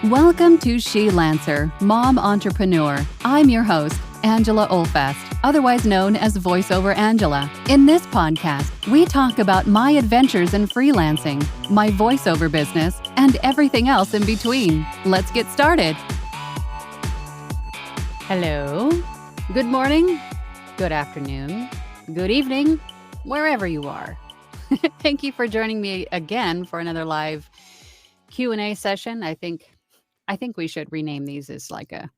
Welcome to She Lancer, Mom Entrepreneur. I'm your host, Angela Olfast, otherwise known as VoiceOver Angela. In this podcast, we talk about my adventures in freelancing, my voiceover business, and everything else in between. Let's get started. Hello, good morning, good afternoon, good evening, wherever you are. Thank you for joining me again for another live Q&A session. I think we should rename these as like a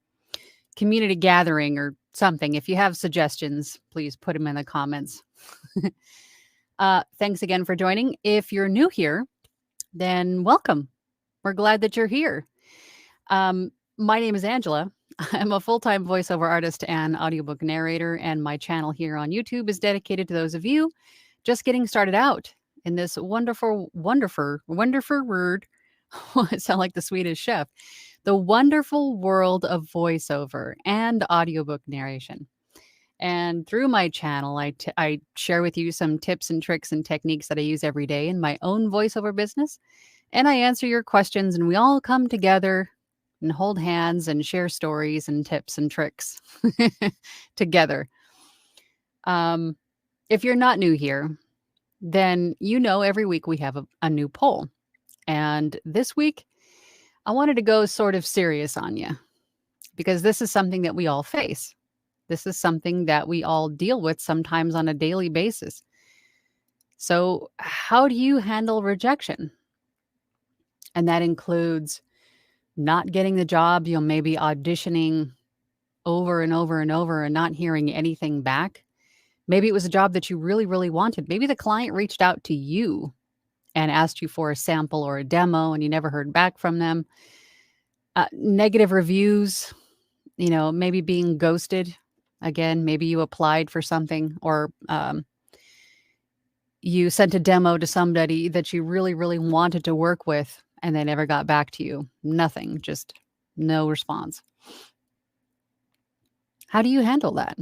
community gathering or something. If you have suggestions, please put them in the comments. Thanks again for joining. If you're new here, then welcome. We're glad that you're here. My name is Angela. I'm a full-time voiceover artist and audiobook narrator, and my channel here on YouTube is dedicated to those of you just getting started out in this wonderful word. It sounds like the Swedish chef. The wonderful world of voiceover and audiobook narration. And through my channel, I share with you some tips and tricks and techniques that I use every day in my own voiceover business. And I answer your questions, and we all come together and hold hands and share stories and tips and tricks together. If you're not new here, then you know every week we have a new poll. And this week, I wanted to go sort of serious on you because this is something that we all face. This is something that we all deal with sometimes on a daily basis. So how do you handle rejection? And that includes not getting the job, maybe auditioning over and over and over and not hearing anything back. Maybe it was a job that you really, really wanted. Maybe the client reached out to you and asked you for a sample or a demo and you never heard back from them. Negative reviews, maybe being ghosted. Again, maybe you applied for something or you sent a demo to somebody that you really, really wanted to work with and they never got back to you. Nothing, just no response. How do you handle that?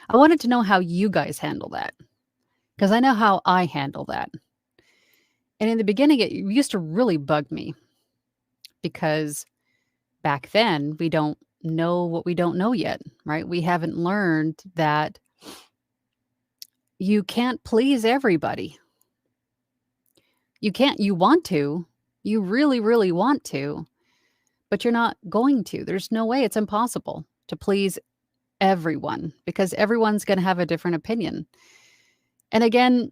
I wanted to know how you guys handle that because I know how I handle that. And in the beginning, it used to really bug me because back then we don't know what we don't know yet, right? We haven't learned that you can't please everybody. You can't, you want to, you really, really want to, but you're not going to. There's no way, it's impossible to please everyone because everyone's going to have a different opinion. And again,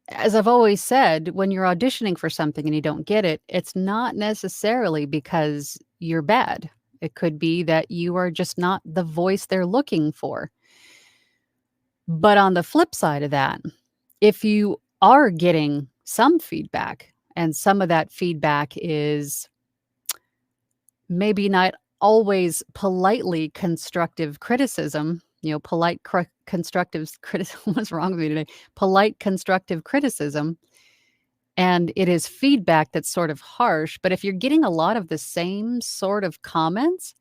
as I've always said, when you're auditioning for something and you don't get it, it's not necessarily because you're bad. It could be that you are just not the voice they're looking for. But on the flip side of that, if you are getting some feedback and some of that feedback is maybe not always politely constructive criticism, constructive criticism. What's wrong with me today? Polite constructive criticism. And it is feedback that's sort of harsh. But if you're getting a lot of the same sort of comments,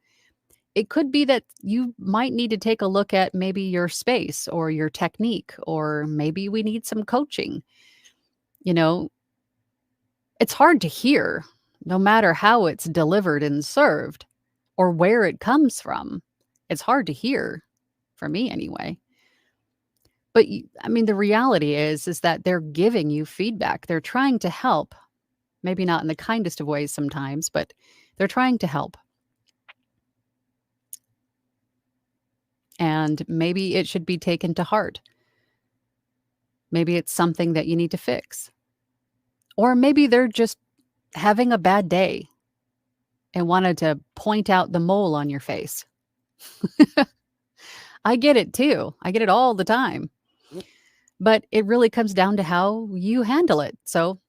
it could be that you might need to take a look at maybe your space or your technique, or maybe we need some coaching. It's hard to hear no matter how it's delivered and served or where it comes from. It's hard to hear. For me anyway. But the reality is that they're giving you feedback. They're trying to help. Maybe not in the kindest of ways sometimes, but they're trying to help. And maybe it should be taken to heart. Maybe it's something that you need to fix. Or maybe they're just having a bad day and wanted to point out the mole on your face. I get it too. I get it all the time. But it really comes down to how you handle it. So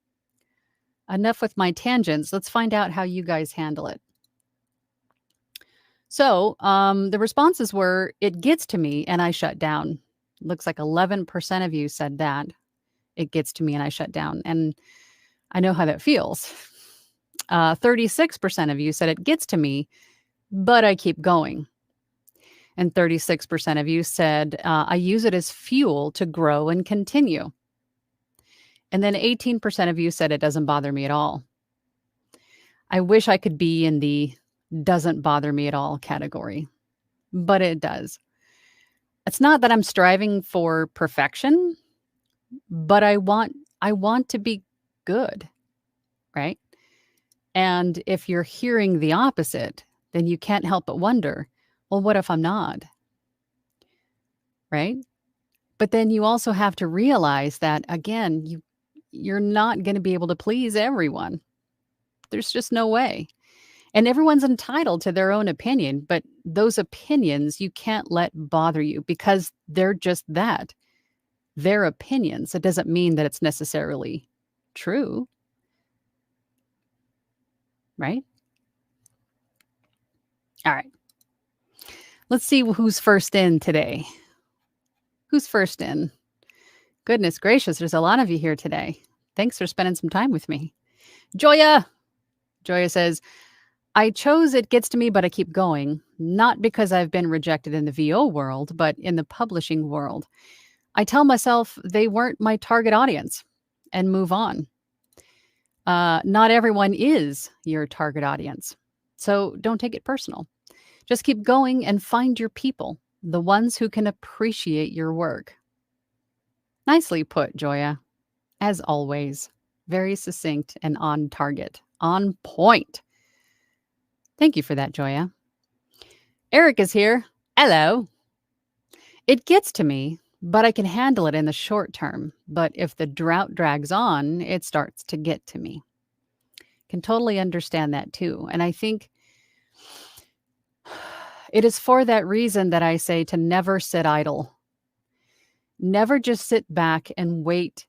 enough with my tangents. Let's find out how you guys handle it. So the responses were, it gets to me and I shut down. Looks like 11% of you said that. It gets to me and I shut down. And I know how that feels. 36% of you said it gets to me, but I keep going. And 36% of you said, I use it as fuel to grow and continue. And then 18% of you said it doesn't bother me at all. I wish I could be in the doesn't bother me at all category, but it does. It's not that I'm striving for perfection, but I want to be good, right? And if you're hearing the opposite, then you can't help but wonder, well, what if I'm not, right? But then you also have to realize that again, you're not going to be able to please everyone. There's just no way. And everyone's entitled to their own opinion, but those opinions you can't let bother you because they're just that. They're opinions. It doesn't mean that it's necessarily true, right? All right. Let's see who's first in today. Who's first in? Goodness gracious, there's a lot of you here today. Thanks for spending some time with me. Joya! Joya says, I chose It Gets to Me, but I keep going, not because I've been rejected in the VO world, but in the publishing world. I tell myself they weren't my target audience and move on. Not everyone is your target audience. So don't take it personal. Just keep going and find your people, the ones who can appreciate your work. Nicely put, Joya. As always, very succinct and on target, on point. Thank you for that, Joya. Eric is here. Hello. It gets to me, but I can handle it in the short term. But if the drought drags on, it starts to get to me. Can totally understand that too. And I think it is for that reason that I say to never sit idle. Never just sit back and wait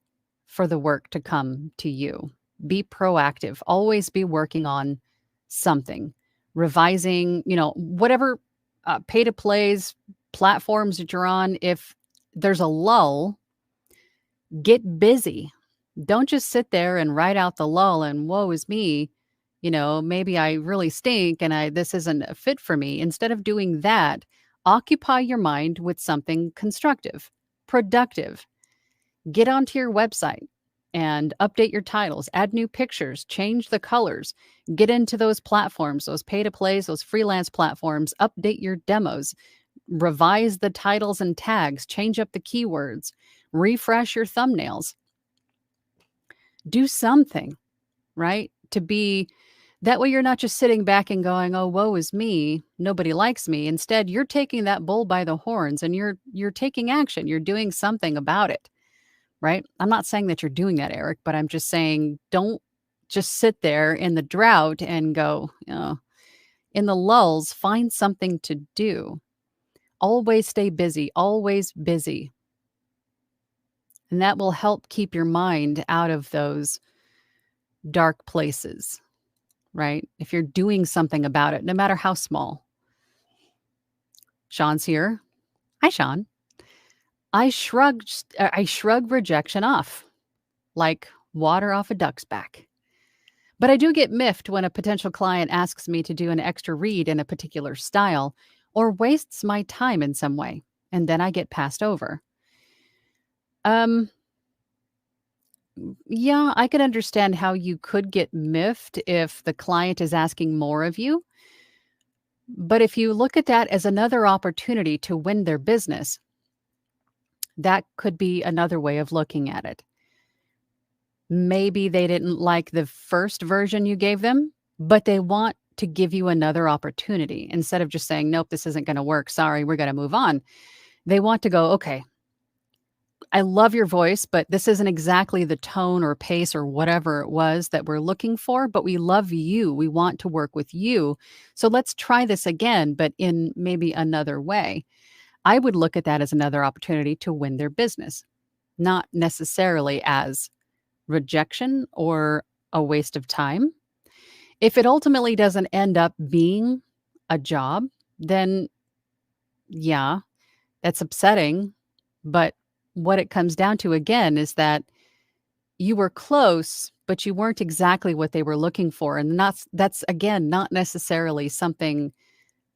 for the work to come to you. Be proactive. Always be working on something, revising, whatever pay to plays platforms that you're on. If there's a lull, get busy. Don't just sit there and write out the lull and woe is me. Maybe I really stink and this isn't a fit for me. Instead of doing that, occupy your mind with something constructive, productive. Get onto your website and update your titles, add new pictures, change the colors, get into those platforms, those pay to plays, those freelance platforms, update your demos, revise the titles and tags, change up the keywords, refresh your thumbnails. Do something, right? That way you're not just sitting back and going, oh, woe is me. Nobody likes me. Instead, you're taking that bull by the horns and you're taking action. You're doing something about it, right? I'm not saying that you're doing that, Eric, but I'm just saying don't just sit there in the drought and go, in the lulls, find something to do. Always stay busy, always busy. And that will help keep your mind out of those dark places, right? If you're doing something about it, no matter how small. Sean's here. Hi, Sean. I shrug rejection off like water off a duck's back. But I do get miffed when a potential client asks me to do an extra read in a particular style or wastes my time in some way, and then I get passed over. Yeah, I could understand how you could get miffed if the client is asking more of you. But if you look at that as another opportunity to win their business, that could be another way of looking at it. Maybe they didn't like the first version you gave them, but they want to give you another opportunity instead of just saying, nope, this isn't going to work. Sorry, we're going to move on. They want to go, okay, I love your voice, but this isn't exactly the tone or pace or whatever it was that we're looking for, but we love you. We want to work with you. So let's try this again, but in maybe another way. I would look at that as another opportunity to win their business, not necessarily as rejection or a waste of time. If it ultimately doesn't end up being a job, then yeah, that's upsetting. But what it comes down to again is that you were close, but you weren't exactly what they were looking for. And that's again, not necessarily something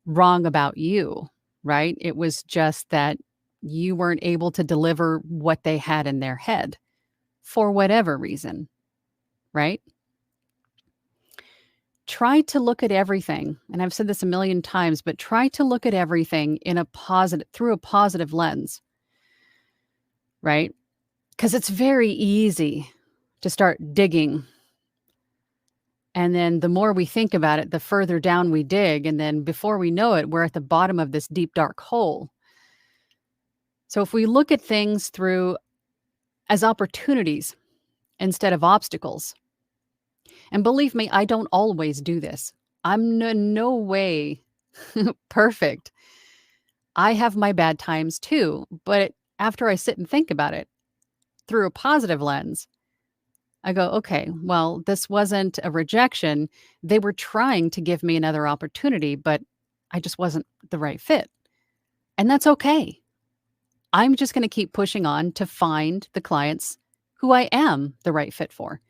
wrong about you, right? It was just that you weren't able to deliver what they had in their head for whatever reason, right? try to look at everything, and I've said this a million times, but try to look at everything in a positive through a positive lens, right? Because it's very easy to start digging. And then the more we think about it, the further down we dig. And then before we know it, we're at the bottom of this deep, dark hole. So if we look at things through as opportunities instead of obstacles, and believe me, I don't always do this. I'm no way perfect. I have my bad times too. But after I sit and think about it through a positive lens, I go, okay, well, this wasn't a rejection. They were trying to give me another opportunity, but I just wasn't the right fit. And that's okay. I'm just going to keep pushing on to find the clients who I am the right fit for.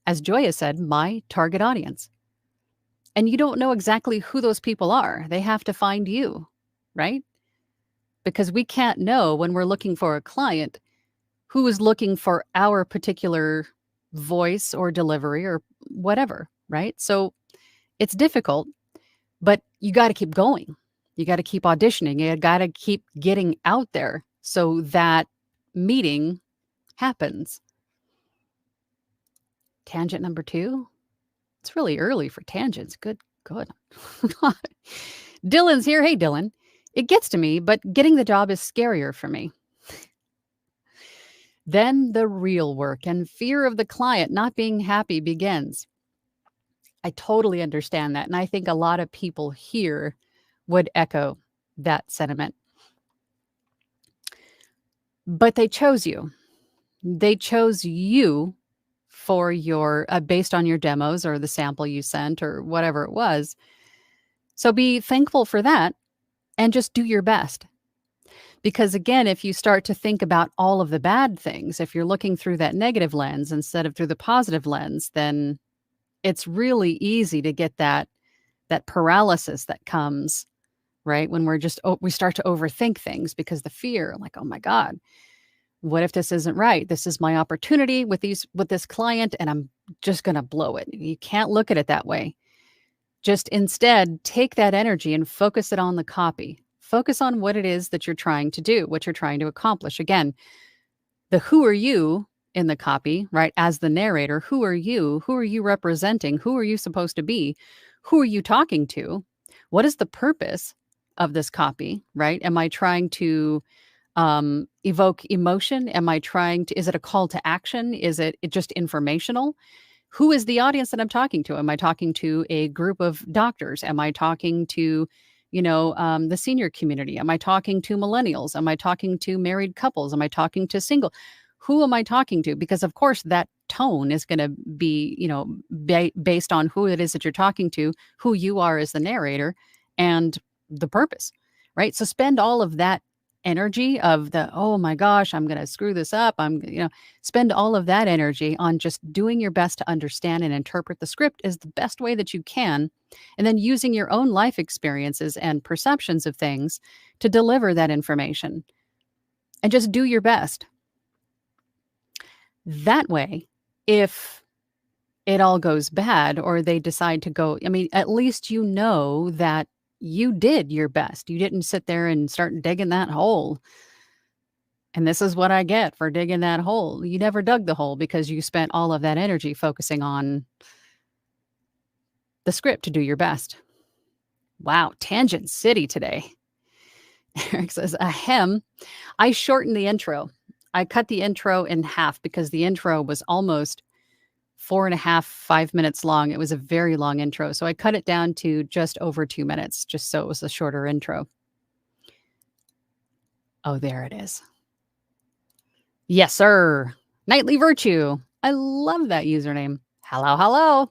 As Joya said, my target audience. And you don't know exactly who those people are. They have to find you, right? Because we can't know when we're looking for a client who is looking for our particular voice or delivery or whatever, right? So it's difficult, but you got to keep going. You got to keep auditioning. You got to keep getting out there so that meeting happens. Tangent number 2. It's really early for tangents. Good. Dylan's here. Hey, Dylan. It gets to me, but getting the job is scarier for me. Then the real work and fear of the client not being happy begins. I totally understand that. And I think a lot of people here would echo that sentiment. But they chose you. They chose you for your, based on your demos or the sample you sent or whatever it was. So be thankful for that and just do your best. Because again, if you start to think about all of the bad things, if you're looking through that negative lens instead of through the positive lens, then it's really easy to get that paralysis that comes, right? When we start to overthink things because the fear, like, oh my God, what if this isn't right? This is my opportunity with this client and I'm just going to blow it. You can't look at it that way. Just instead take that energy and focus it on the copy. Focus on what it is that you're trying to do, what you're trying to accomplish. Again, the who are you in the copy, right? As the narrator, who are you? Who are you representing? Who are you supposed to be? Who are you talking to? What is the purpose of this copy, right? Am I trying to evoke emotion? Is it a call to action? Is it just informational? Who is the audience that I'm talking to? Am I talking to a group of doctors? Am I talking to, the senior community? Am I talking to millennials? Am I talking to married couples? Am I talking to single? Who am I talking to? Because of course that tone is going to be, based on who it is that you're talking to, who you are as the narrator, and the purpose, right? So spend all of that energy of oh my gosh, I'm going to screw this up. Spend all of that energy on just doing your best to understand and interpret the script is the best way that you can. And then using your own life experiences and perceptions of things to deliver that information and just do your best. That way, if it all goes bad or they decide to go, at least you know that you did your best. You didn't sit there and start digging that hole. And this is what I get for digging that hole. You never dug the hole because you spent all of that energy focusing on the script to do your best. Wow, Tangent City today. Eric says, ahem. I shortened the intro. I cut the intro in half because the intro was almost 4.5, 5 minutes long. It was a very long intro. So I cut it down to just over 2 minutes, just so it was a shorter intro. Oh, there it is. Yes, sir. Nightly Virtue. I love that username. Hello, hello.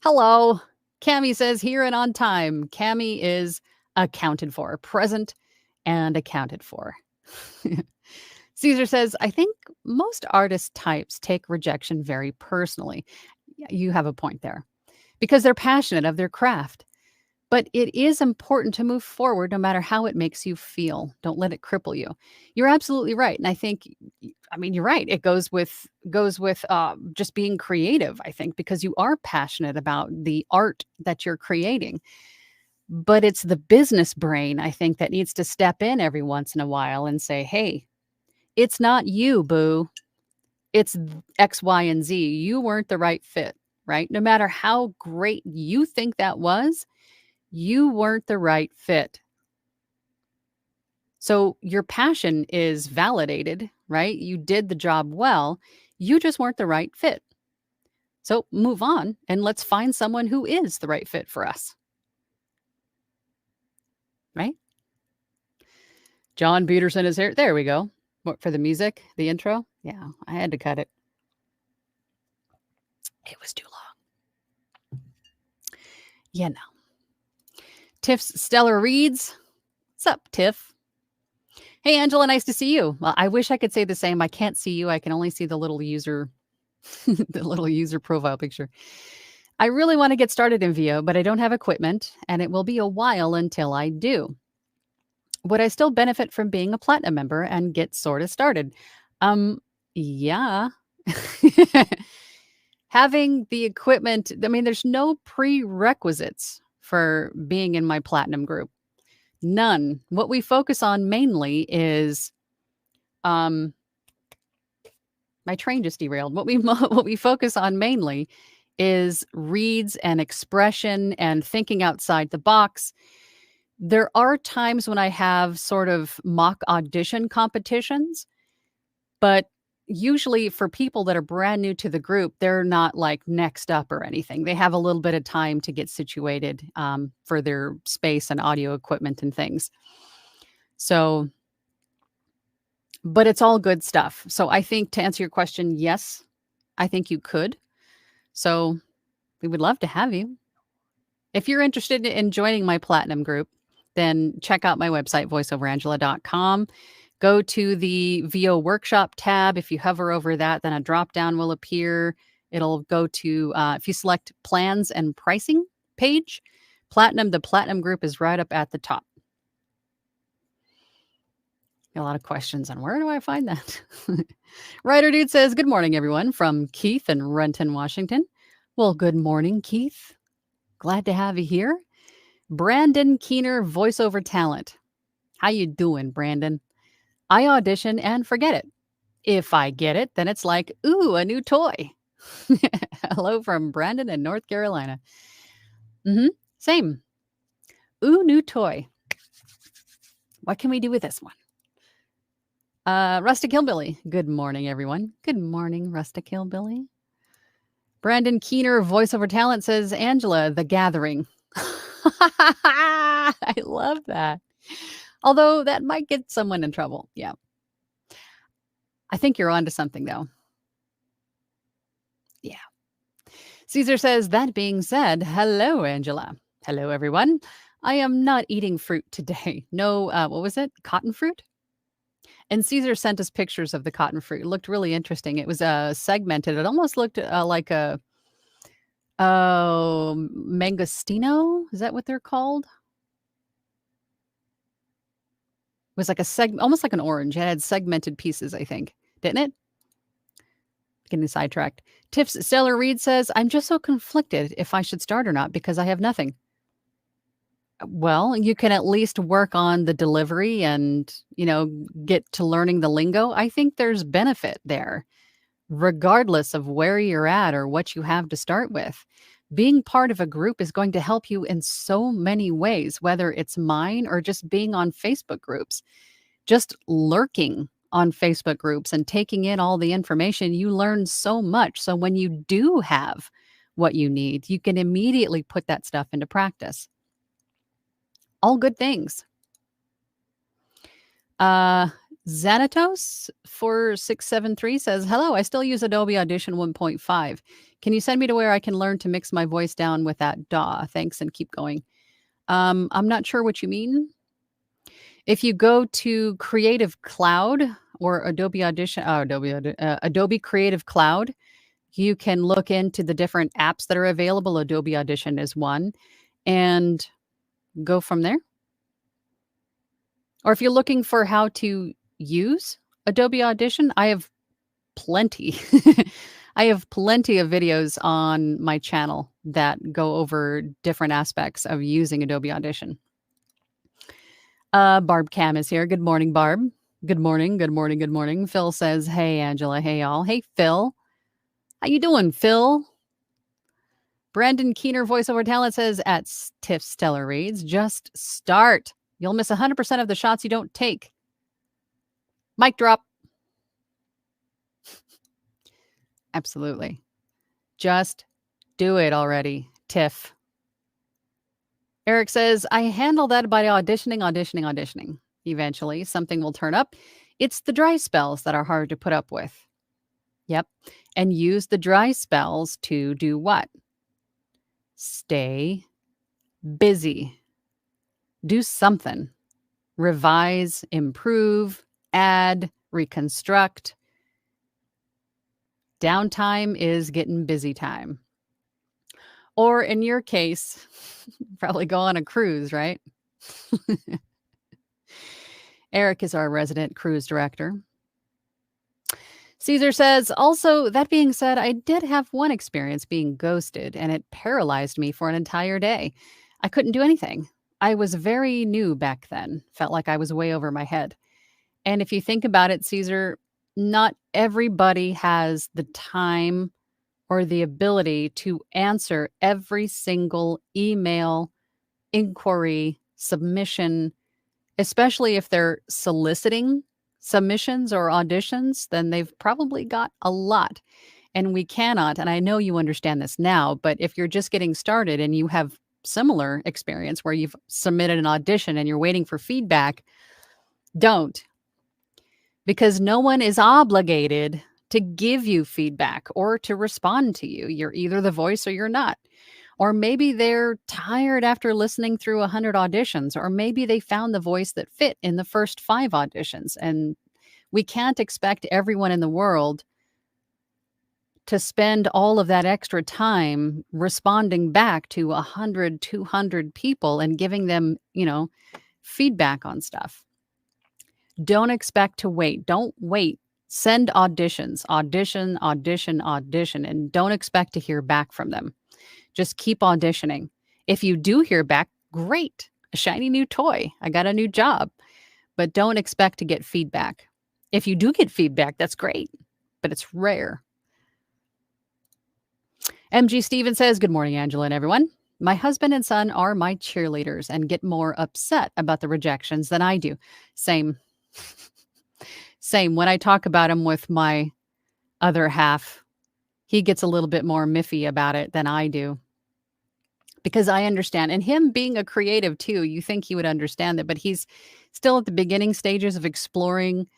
Hello. Cami says here and on time. Cami is accounted for, present and accounted for. Caesar says, I think most artist types take rejection very personally. You have a point there because they're passionate of their craft. But it is important to move forward no matter how it makes you feel. Don't let it cripple you. You're absolutely right, and I think I mean, you're right. It goes with just being creative, I think, because you are passionate about the art that you're creating. But it's the business brain, I think, that needs to step in every once in a while and say, "Hey, it's not you, boo. It's X, Y, and Z. You weren't the right fit." Right? No matter how great you think that was, you weren't the right fit. So your passion is validated, right? You did the job well. You just weren't the right fit. So move on and let's find someone who is the right fit for us, right? John Peterson is here. There we go. What for the music, the intro? Yeah, I had to cut it. It was too long. Yeah, no. Tiff's Stellar Reads. What's up, Tiff? Hey, Angela, nice to see you. Well, I wish I could say the same. I can't see you. I can only see the little user, the little user profile picture. I really want to get started in VO, but I don't have equipment, and it will be a while until I do. Would I still benefit from being a platinum member and get sort of started? Yeah. Having the equipment, I mean, there's no prerequisites for being in my platinum group. None. What we focus on mainly is um my train just derailed. What we focus on mainly is reads and expression and thinking outside the box. There are times when I have sort of mock audition competitions, but usually for people that are brand new to the group, they're not like next up or anything. They have a little bit of time to get situated for their space and audio equipment and things. So, but it's all good stuff. So I think to answer your question, yes, I think you could. So we would love to have you. If you're interested in joining my platinum group, then check out my website, voiceoverangela.com. Go to the VO workshop tab. If you hover over that, then a drop down will appear. It'll go to, if you select plans and pricing page, the platinum group is right up at the top. A lot of questions on where do I find that? Writer Dude says, good morning, everyone, from Keith in Renton, Washington. Well, good morning, Keith. Glad to have you here. Brandon Keener, voiceover talent. How you doing, Brandon? I audition and forget it. If I get it, then it's like, ooh, a new toy. Hello from Brandon in North Carolina. Same. Ooh, new toy. What can we do with this one? Rustic Hillbilly. Good morning, everyone. Good morning, Rustic Hillbilly. Brandon Keener, voiceover talent, says, Angela, The Gathering. I love that. Although that might get someone in trouble. Yeah. I think you're onto something, though. Yeah. Caesar says, that being said, hello, Angela. Hello, everyone. I am not eating fruit today. No, what was it? Cotton fruit? And Caesar sent us pictures of the cotton fruit. It looked really interesting. It was segmented. It almost looked like a mangostino. Is that what they're called? It was like almost like an orange. It had segmented pieces, I think. Didn't it? Getting sidetracked. Tiff's Stellar Reed says, I'm just so conflicted if I should start or not because I have nothing. Well, you can at least work on the delivery and, get to learning the lingo. I think there's benefit there, regardless of where you're at or what you have to start with. Being part of a group is going to help you in so many ways, whether it's mine or just being on Facebook groups. Just lurking on Facebook groups and taking in all the information, you learn so much. So when you do have what you need, you can immediately put that stuff into practice. All good things. Xanatos 4673 says, hello, I still use Adobe Audition 1.5. Can you send me to where I can learn to mix my voice down with that DAW? Thanks and keep going. I'm not sure what you mean. If you go to Creative Cloud or Adobe Audition, Adobe Creative Cloud, you can look into the different apps that are available. Adobe Audition is one. And go from there. Or if you're looking for how to use Adobe Audition, I have plenty. I have plenty of videos on my channel that go over different aspects of using Adobe Audition. Barb Cam is here. Good morning, Barb. Good morning. Good morning. Good morning. Phil says, "Hey, Angela. Hey, all. Hey, Phil. How you doing, Phil?" Brandon Keener, voiceover talent, says at Tiff Stellar Reads, "Just start. You'll miss 100% of the shots you don't take." Mic drop. Absolutely. Just do it already, Tiff. Eric says, "I handle that by auditioning. Eventually, something will turn up. It's the dry spells that are hard to put up with." Yep. And use the dry spells to do what? Stay busy. Do something. Revise, improve, add, reconstruct. Downtime is getting busy time. Or in your case, probably go on a cruise, right? Eric is our resident cruise director. Caesar says, "Also, that being said, I did have one experience being ghosted, and it paralyzed me for an entire day. I couldn't do anything. I was very new back then, felt like I was way over my head." And if you think about it, Caesar, not everybody has the time or the ability to answer every single email, inquiry, submission, especially if they're soliciting submissions or auditions, then they've probably got a lot. And we cannot, and I know you understand this now, but if you're just getting started and you have similar experience where you've submitted an audition and you're waiting for feedback, don't, because no one is obligated to give you feedback or to respond to you. You're either the voice or you're not. Or maybe they're tired after listening through 100 auditions, or maybe they found the voice that fit in the first 5 auditions. And we can't expect everyone in the world to spend all of that extra time responding back to 100, 200 people and giving them, feedback on stuff. Don't expect to wait. Don't wait. Send auditions, audition, and don't expect to hear back from them. Just keep auditioning. If you do hear back, great. A shiny new toy. I got a new job. But don't expect to get feedback. If you do get feedback, that's great, but it's rare. MG Steven says, "Good morning, Angela and everyone. My husband and son are my cheerleaders and get more upset about the rejections than I do." Same. Same. When I talk about him with my other half, he gets a little bit more miffy about it than I do. Because I understand, and him being a creative too, you think he would understand that, but he's still at the beginning stages of exploring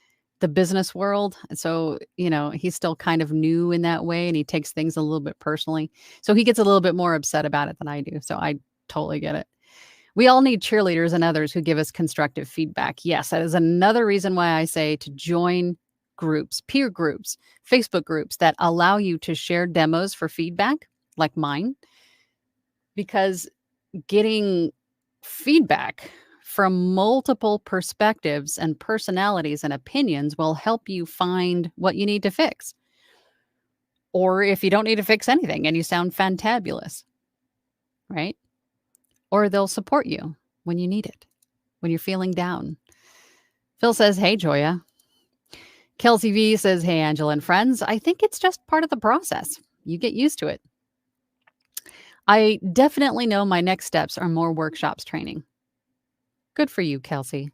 the business world. And so, he's still kind of new in that way, and he takes things a little bit personally. So he gets a little bit more upset about it than I do. So I totally get it. We all need cheerleaders and others who give us constructive feedback. Yes, that is another reason why I say to join groups, peer groups, Facebook groups that allow you to share demos for feedback, like mine, because getting feedback from multiple perspectives and personalities and opinions will help you find what you need to fix. Or if you don't need to fix anything and you sound fantabulous, right? Or they'll support you when you need it, when you're feeling down. Phil says, "Hey, Joya." Kelsey V says, "Hey, Angela and friends. I think it's just part of the process. You get used to it. I definitely know my next steps are more workshops training." Good for you, Kelsey.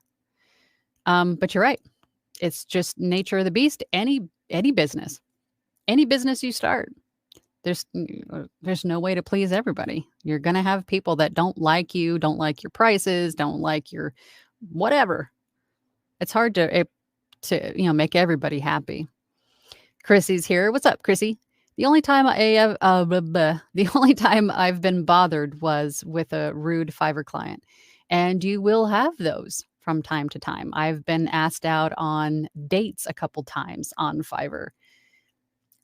But you're right. It's just nature of the beast. Any business you start, there's no way to please everybody. You're gonna have people that don't like you, don't like your prices, don't like your whatever. It's hard to make everybody happy. Chrissy's here. What's up, Chrissy? The only time the only time I've been bothered was with a rude Fiverr client, and you will have those from time to time. I've been asked out on dates a couple times on Fiverr.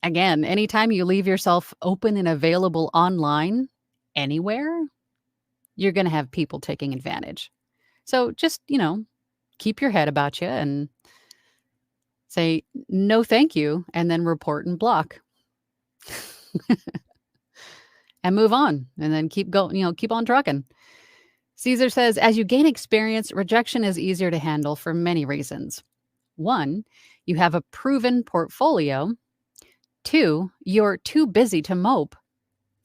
Again, anytime you leave yourself open and available online, anywhere, you're going to have people taking advantage. So just, keep your head about you and say, no, thank you, and then report and block and move on and then keep going, keep on trucking. Caesar says, as you gain experience, rejection is easier to handle for many reasons. 1, you have a proven portfolio. 2, you're too busy to mope.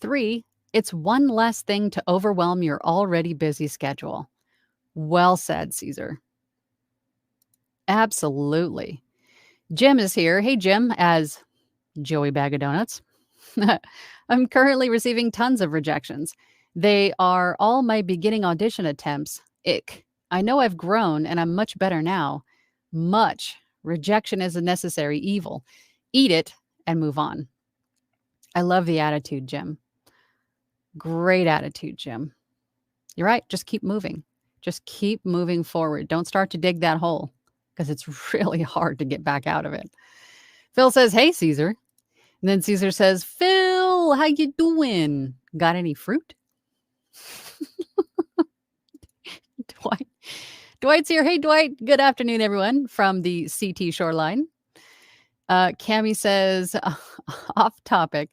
3, it's one less thing to overwhelm your already busy schedule. Well said, Caesar. Absolutely. Jim is here. Hey, Jim, as Joey Bag of Donuts. I'm currently receiving tons of rejections. They are all my beginning audition attempts. Ick. I know I've grown and I'm much better now. Much. Rejection is a necessary evil. Eat it and move on. I love the attitude, Jim. Great attitude, Jim. You're right. Just keep moving. Just keep moving forward. Don't start to dig that hole because it's really hard to get back out of it. Phil says, hey, Caesar. And then Caesar says, Phil, how you doing? Got any fruit? Dwight's here. Hey, Dwight. Good afternoon, everyone, from the CT Shoreline. Cami says, off topic.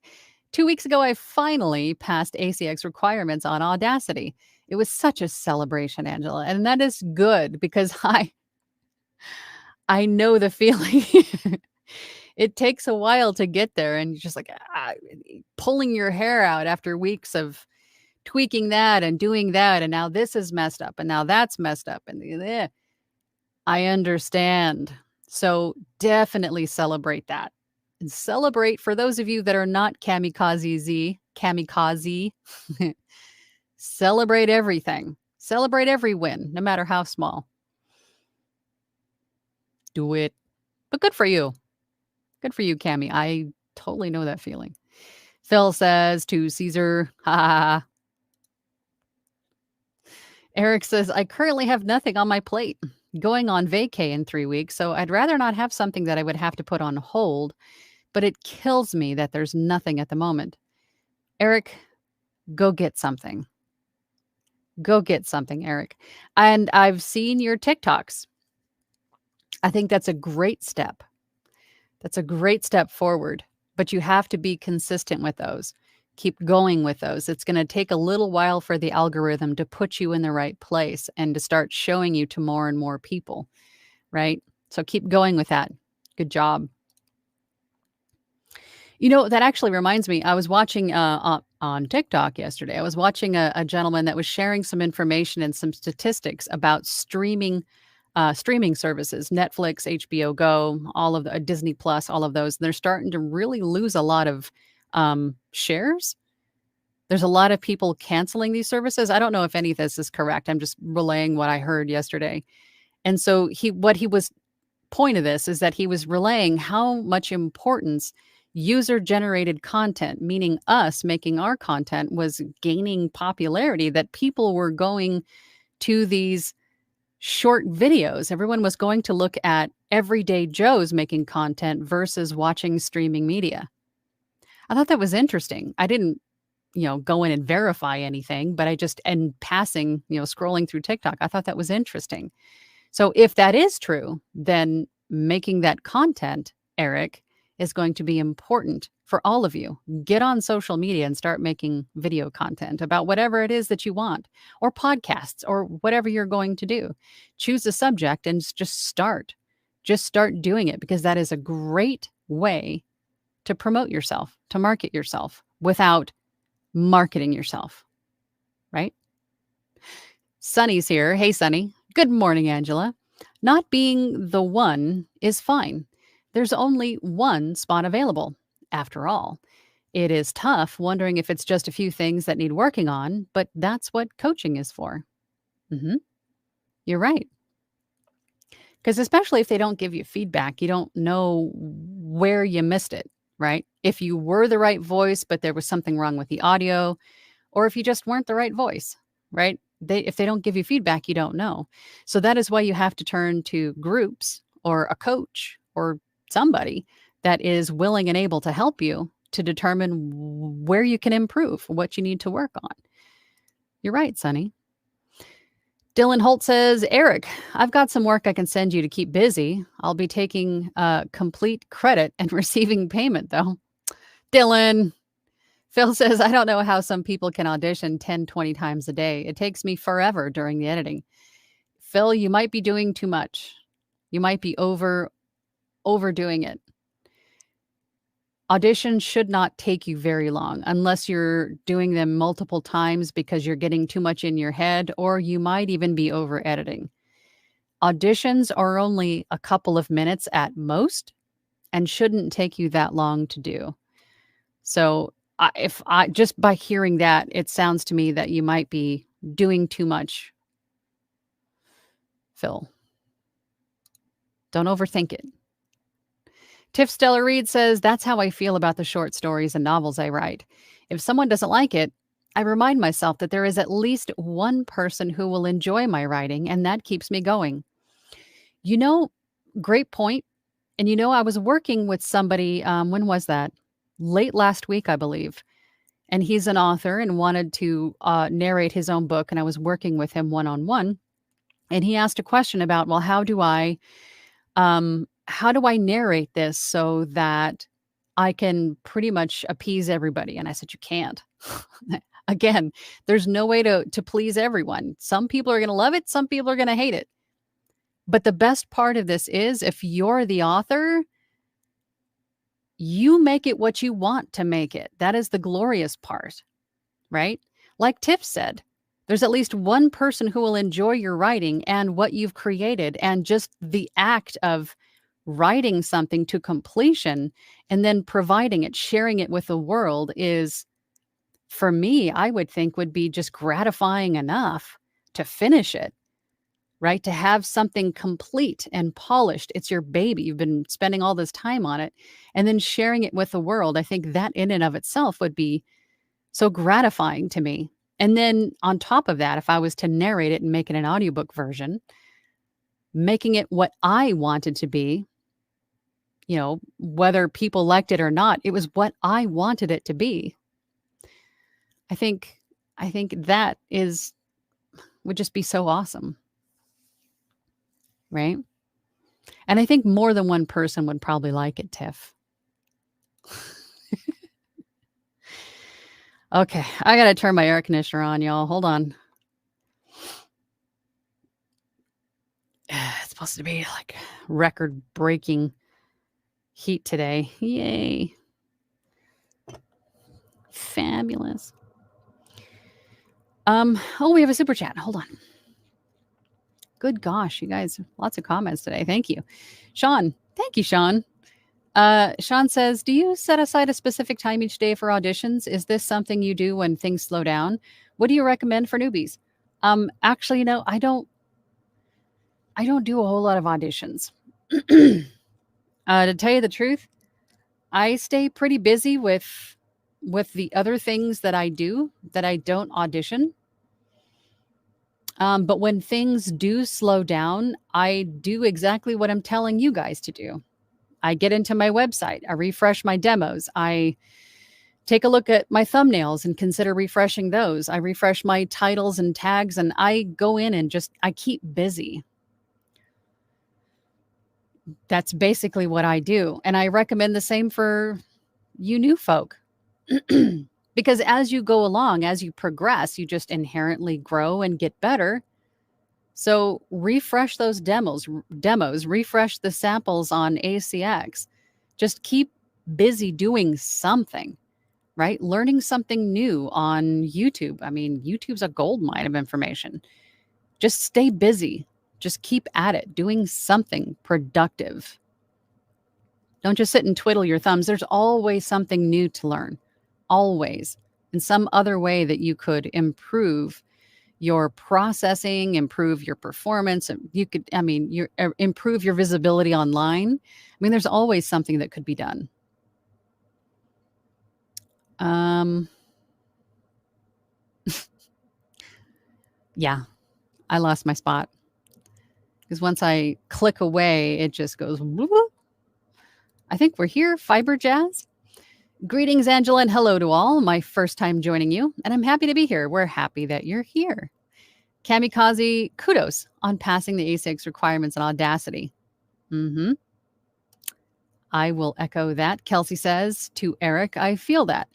2 weeks ago, I finally passed ACX requirements on Audacity. It was such a celebration, Angela. And that is good because I know the feeling. It takes a while to get there. And you're just like pulling your hair out after weeks of tweaking that and doing that. And now this is messed up. And now that's messed up. And I understand. So definitely celebrate that. And celebrate, for those of you that are not kamikaze, celebrate everything. Celebrate every win, no matter how small. Do it. But good for you. Good for you, Cami. I totally know that feeling. Phil says to Caesar, ha. Eric says, I currently have nothing on my plate. Going on vacay in 3 weeks, so I'd rather not have something that I would have to put on hold, but it kills me that there's nothing at the moment. Eric, go get something. Go get something, Eric. And I've seen your TikToks. I think that's a great step. That's a great step forward, but you have to be consistent with those. Keep going with those. It's going to take a little while for the algorithm to put you in the right place and to start showing you to more and more people, right? So keep going with that. Good job. That actually reminds me, I was watching on TikTok yesterday, I was watching a gentleman that was sharing some information and some statistics about streaming services, Netflix, HBO Go, all of the Disney Plus, all of those. They're starting to really lose a lot of shares. There's a lot of people canceling these services. I don't know if any of this is correct. I'm just relaying what I heard yesterday. And so point of this is that he was relaying how much importance user-generated content, meaning us making our content, was gaining popularity, that people were going to these short videos. Everyone was going to look at everyday Joes making content versus watching streaming media. I thought that was interesting. I didn't, go in and verify anything, but and passing, scrolling through TikTok, I thought that was interesting. So if that is true, then making that content, Eric, is going to be important for all of you. Get on social media and start making video content about whatever it is that you want, or podcasts, or whatever you're going to do. Choose a subject and just start. Just start doing it, because that is a great way to promote yourself, to market yourself without marketing yourself, right? Sunny's here. Hey, Sunny. Good morning, Angela. Not being the one is fine. There's only one spot available. After all, it is tough wondering if it's just a few things that need working on, but that's what coaching is for. You're right. Because especially if they don't give you feedback, you don't know where you missed it, right? If you were the right voice, but there was something wrong with the audio, or if you just weren't the right voice, right? If they don't give you feedback, you don't know. So that is why you have to turn to groups or a coach or somebody that is willing and able to help you to determine where you can improve, what you need to work on. You're right, Sonny. Dylan Holt says, Eric, I've got some work I can send you to keep busy. I'll be taking complete credit and receiving payment, though. Dylan. Phil says, I don't know how some people can audition 10, 20 times a day. It takes me forever during the editing. Phil, you might be doing too much. You might be overdoing it. Auditions should not take you very long unless you're doing them multiple times because you're getting too much in your head, or you might even be over editing. Auditions are only a couple of minutes at most and shouldn't take you that long to do. So if I just by hearing that, it sounds to me that you might be doing too much, Phil. Don't overthink it. Tiff Stella Reed says, that's how I feel about the short stories and novels I write. If someone doesn't like it, I remind myself that there is at least one person who will enjoy my writing, and that keeps me going. You know, great point. And I was working with somebody, when was that? Late last week, I believe. And he's an author and wanted to narrate his own book. And I was working with him one-on-one. And he asked a question about, well, how do I narrate this so that I can pretty much appease everybody? And I said, you can't. Again, there's no way to please everyone. Some people are going to love it. Some people are going to hate it. But the best part of this is if you're the author, you make it what you want to make it. That is the glorious part, right? Like Tiff said, there's at least one person who will enjoy your writing and what you've created, and just the act of writing something to completion and then providing it, sharing it with the world is, for me, I would think would be just gratifying enough to finish it, right? To have something complete and polished. It's your baby. You've been spending all this time on it and then sharing it with the world. I think that in and of itself would be so gratifying to me. And then on top of that, if I was to narrate it and make it an audiobook version, making it what I wanted to be, whether people liked it or not, it was what I wanted it to be. I think that would just be so awesome. Right? And I think more than one person would probably like it, Tiff. Okay, I got to turn my air conditioner on, y'all. Hold on. It's supposed to be like record-breaking heat today. Yay. Fabulous. We have a super chat. Hold on. Good gosh, you guys, lots of comments today. Thank you. Sean. Thank you, Sean. Sean says, do you set aside a specific time each day for auditions? Is this something you do when things slow down? What do you recommend for newbies? Actually, I don't do a whole lot of auditions. To tell you the truth, I stay pretty busy with the other things that I do that I don't audition. But when things do slow down, I do exactly what I'm telling you guys to do. I get into my website, I refresh my demos, I take a look at my thumbnails and consider refreshing those. I refresh my titles and tags, and I go in and I keep busy. That's basically what I do. And I recommend the same for you new folk. Because as you go along, as you progress, you just inherently grow and get better. So refresh those demos, refresh the samples on ACX. Just keep busy doing something, right? Learning something new on YouTube. I mean, YouTube's a goldmine of information. Just stay busy. Just keep at it, doing something productive. Don't just sit and twiddle your thumbs. There's always something new to learn. Always. In some other way that you could improve your processing, improve your performance. You could, improve your visibility online. I mean, there's always something that could be done. Yeah, I lost my spot. Because once I click away, it just goes, whoop. I think we're here. Fiber Jazz. Greetings, Angela, and hello to all. My first time joining you, and I'm happy to be here. We're happy that you're here. Kamikaze, kudos on passing the A6 requirements on Audacity. I will echo that. Kelsey says to Eric, I feel that.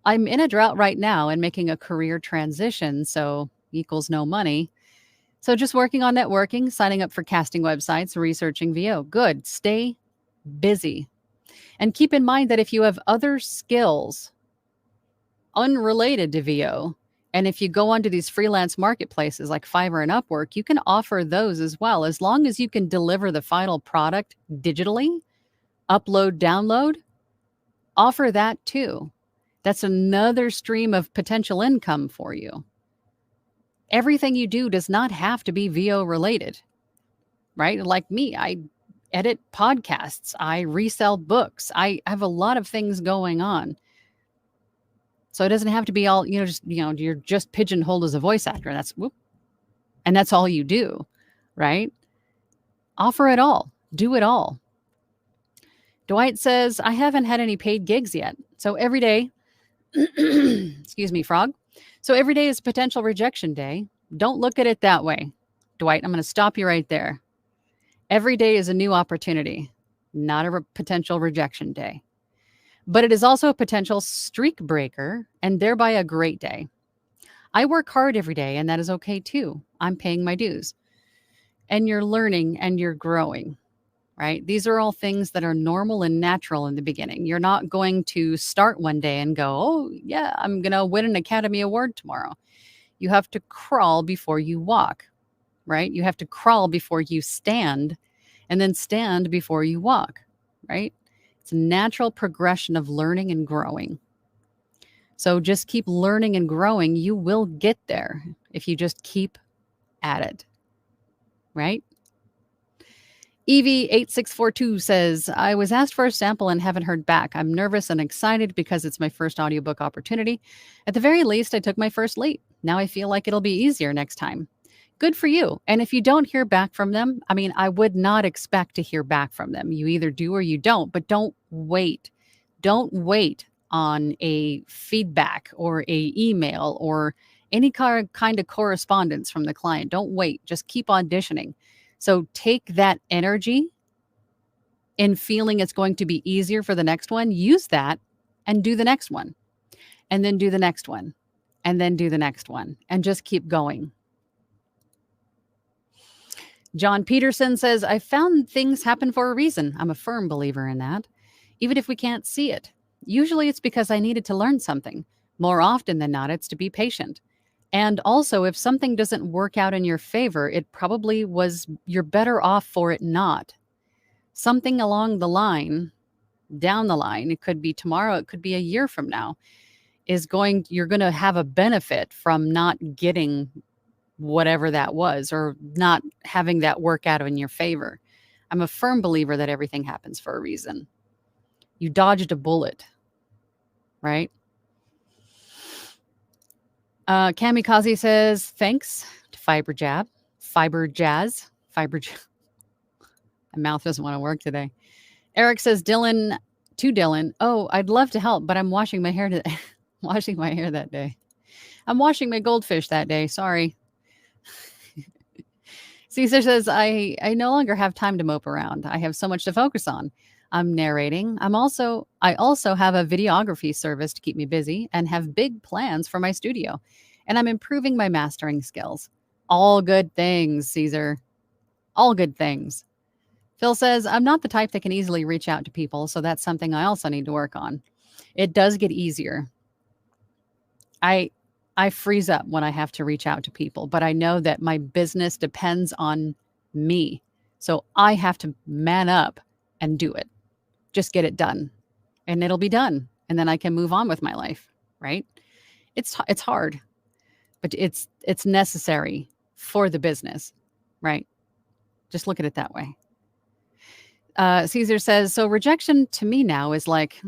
I'm in a drought right now and making a career transition, so equals no money. So just working on networking, signing up for casting websites, researching VO. Good. Stay busy. And keep in mind that if you have other skills unrelated to VO, and if you go onto these freelance marketplaces like Fiverr and Upwork, you can offer those as well, as long as you can deliver the final product digitally, upload, download, offer that too. That's another stream of potential income for you. Everything you do does not have to be VO related, right? Like me, I edit podcasts, I resell books, I have a lot of things going on. So it doesn't have to be all, you're just pigeonholed as a voice actor. And that's all you do, right? Offer it all. Do it all. Dwight says, I haven't had any paid gigs yet. So every day, excuse me, frog. So every day is potential rejection day. Don't look at it that way. Dwight, I'm going to stop you right there. Every day is a new opportunity, not a potential rejection day. But it is also a potential streak breaker and thereby a great day. I work hard every day, and that is okay too. I'm paying my dues. And you're learning and you're growing, right? These are all things that are normal and natural in the beginning. You're not going to start one day and go, oh, yeah, I'm going to win an Academy Award tomorrow. You have to crawl before you walk, right? You have to crawl before you stand, and then stand before you walk, right? It's a natural progression of learning and growing. So just keep learning and growing. You will get there if you just keep at it, right? Evie8642 says, I was asked for a sample and haven't heard back. I'm nervous and excited because it's my first audiobook opportunity. At the very least, I took my first leap. Now I feel like it'll be easier next time. Good for you. And if you don't hear back from them, I mean, I would not expect to hear back from them. You either do or you don't, but don't wait. Don't wait on a feedback or a email or any kind of correspondence from the client. Don't wait. Just keep auditioning. So take that energy in feeling it's going to be easier for the next one, use that and do the next one, and then do the next one, and then do the next one, and just keep going. John Peterson says, I found things happen for a reason. I'm a firm believer in that, even if we can't see it. Usually it's because I needed to learn something. More often than not, it's to be patient. And also, if something doesn't work out in your favor, it probably was, you're better off for it not. Something along the line, down the line, it could be tomorrow, it could be a year from now, you're going to have a benefit from not getting whatever that was or not having that work out in your favor. I'm a firm believer that everything happens for a reason. You dodged a bullet, right? Kamikaze says, thanks to Fiber Jazz. My mouth doesn't want to work today. Eric says, Dylan, oh, I'd love to help, but I'm washing my hair washing my hair that day. I'm washing my goldfish that day. Sorry. Caesar says, I no longer have time to mope around. I have so much to focus on. I'm narrating. I also have a videography service to keep me busy and have big plans for my studio. And I'm improving my mastering skills. All good things, Caesar. All good things. Phil says, I'm not the type that can easily reach out to people, so that's something I also need to work on. It does get easier. I freeze up when I have to reach out to people, but I know that my business depends on me. So I have to man up and do it. Just get it done. And it'll be done. And then I can move on with my life, right? It's hard, but it's necessary for the business, right? Just look at it that way. Caesar says, so rejection to me now is like,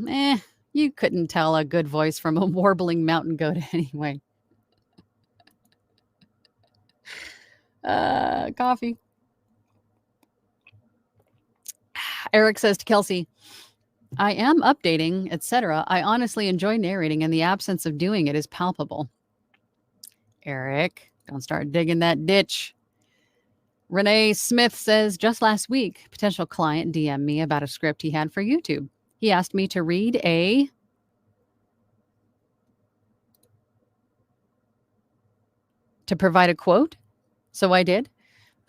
you couldn't tell a good voice from a warbling mountain goat anyway. Coffee. Eric says to Kelsey, I am updating, etc. I honestly enjoy narrating, and the absence of doing it is palpable. Eric, don't start digging that ditch. Renee Smith says, just last week, potential client DM'd me about a script he had for YouTube. He asked me to read to provide a quote. So I did.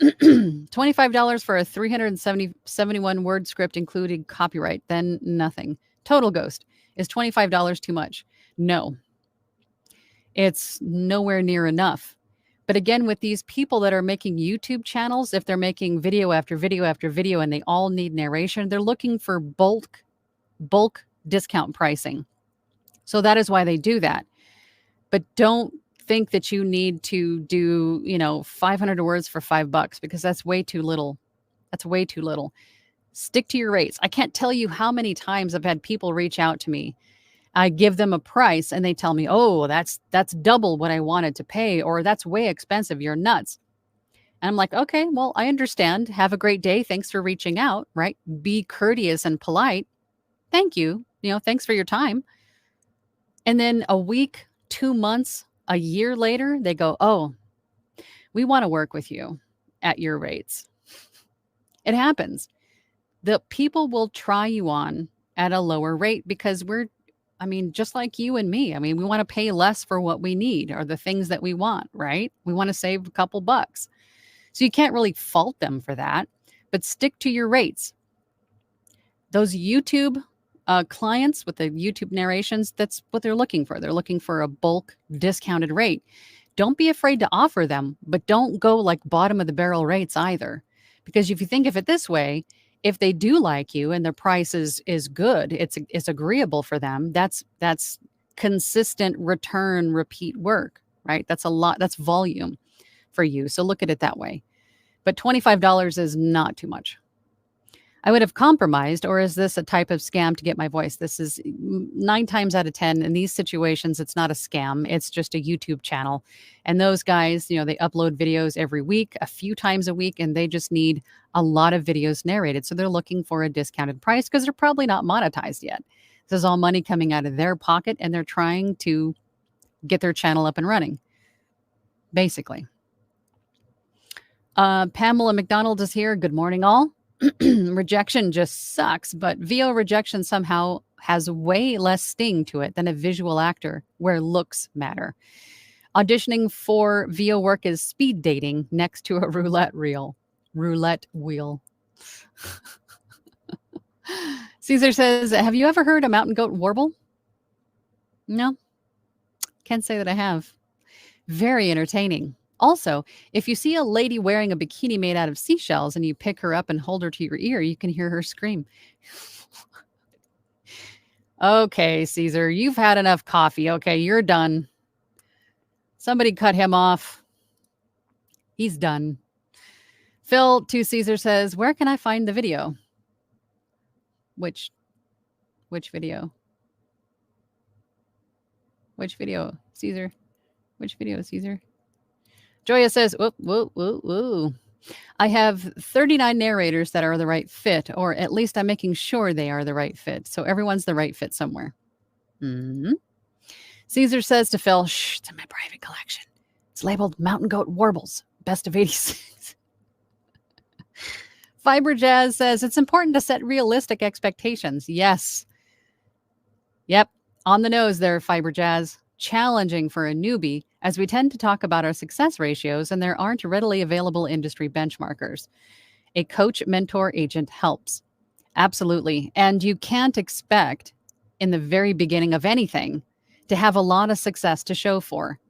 $25 for a 371 word script, including copyright, then nothing. Total ghost. Is $25 too much? No, it's nowhere near enough. But again, with these people that are making YouTube channels, if they're making video after video after video and they all need narration, they're looking for bulk discount pricing. So that is why they do that. But don't think that you need to do, 500 words for $5 because that's way too little. That's way too little. Stick to your rates. I can't tell you how many times I've had people reach out to me. I give them a price and they tell me, "Oh, that's double what I wanted to pay," or "That's way expensive. You're nuts." And I'm like, "Okay, well, I understand. Have a great day. Thanks for reaching out," right? Be courteous and polite. Thank you. Thanks for your time. And then a week, 2 months, a year later, they go, "Oh, we want to work with you at your rates." It happens. The people will try you on at a lower rate because just like you and me. We want to pay less for what we need or the things that we want, right? We want to save a couple bucks. So you can't really fault them for that, but stick to your rates. Those YouTube clients with the YouTube narrations, that's what they're looking for. They're looking for a bulk discounted rate. Don't be afraid to offer them, but don't go like bottom of the barrel rates either. Because if you think of it this way, if they do like you and their price is good, it's agreeable for them, that's consistent return, repeat work, right? That's a lot. That's volume for you. So look at it that way. But $25 is not too much. I would have compromised, or is this a type of scam to get my voice? This is 9 times out of 10 in these situations, it's not a scam. It's just a YouTube channel. And those guys, they upload videos every week, a few times a week, and they just need a lot of videos narrated. So they're looking for a discounted price because they're probably not monetized yet. This is all money coming out of their pocket, and they're trying to get their channel up and running, basically. Pamela McDonald is here. Good morning, all. Rejection just sucks, but VO rejection somehow has way less sting to it than a visual actor where looks matter. Auditioning for VO work is speed dating next to a roulette wheel. Caesar says, have you ever heard a mountain goat warble? No, can't say that I have. Very entertaining. Also, if you see a lady wearing a bikini made out of seashells and you pick her up and hold her to your ear, you can hear her scream. Okay, Caesar, you've had enough coffee. Okay, you're done. Somebody cut him off. He's done. Phil to Caesar says, where can I find the video? Which video? Which video, Caesar? Which video, Caesar? Joya says, whoa. I have 39 narrators that are the right fit, or at least I'm making sure they are the right fit. So everyone's the right fit somewhere. Mm-hmm. Caesar says to Phil, shh, it's in my private collection. It's labeled Mountain Goat Warbles, best of 86. Fiber Jazz says, it's important to set realistic expectations. Yes. Yep. On the nose there, Fiber Jazz. Challenging for a newbie, as we tend to talk about our success ratios and there aren't readily available industry benchmarkers. A coach, mentor, agent helps. Absolutely. And you can't expect in the very beginning of anything to have a lot of success to show for.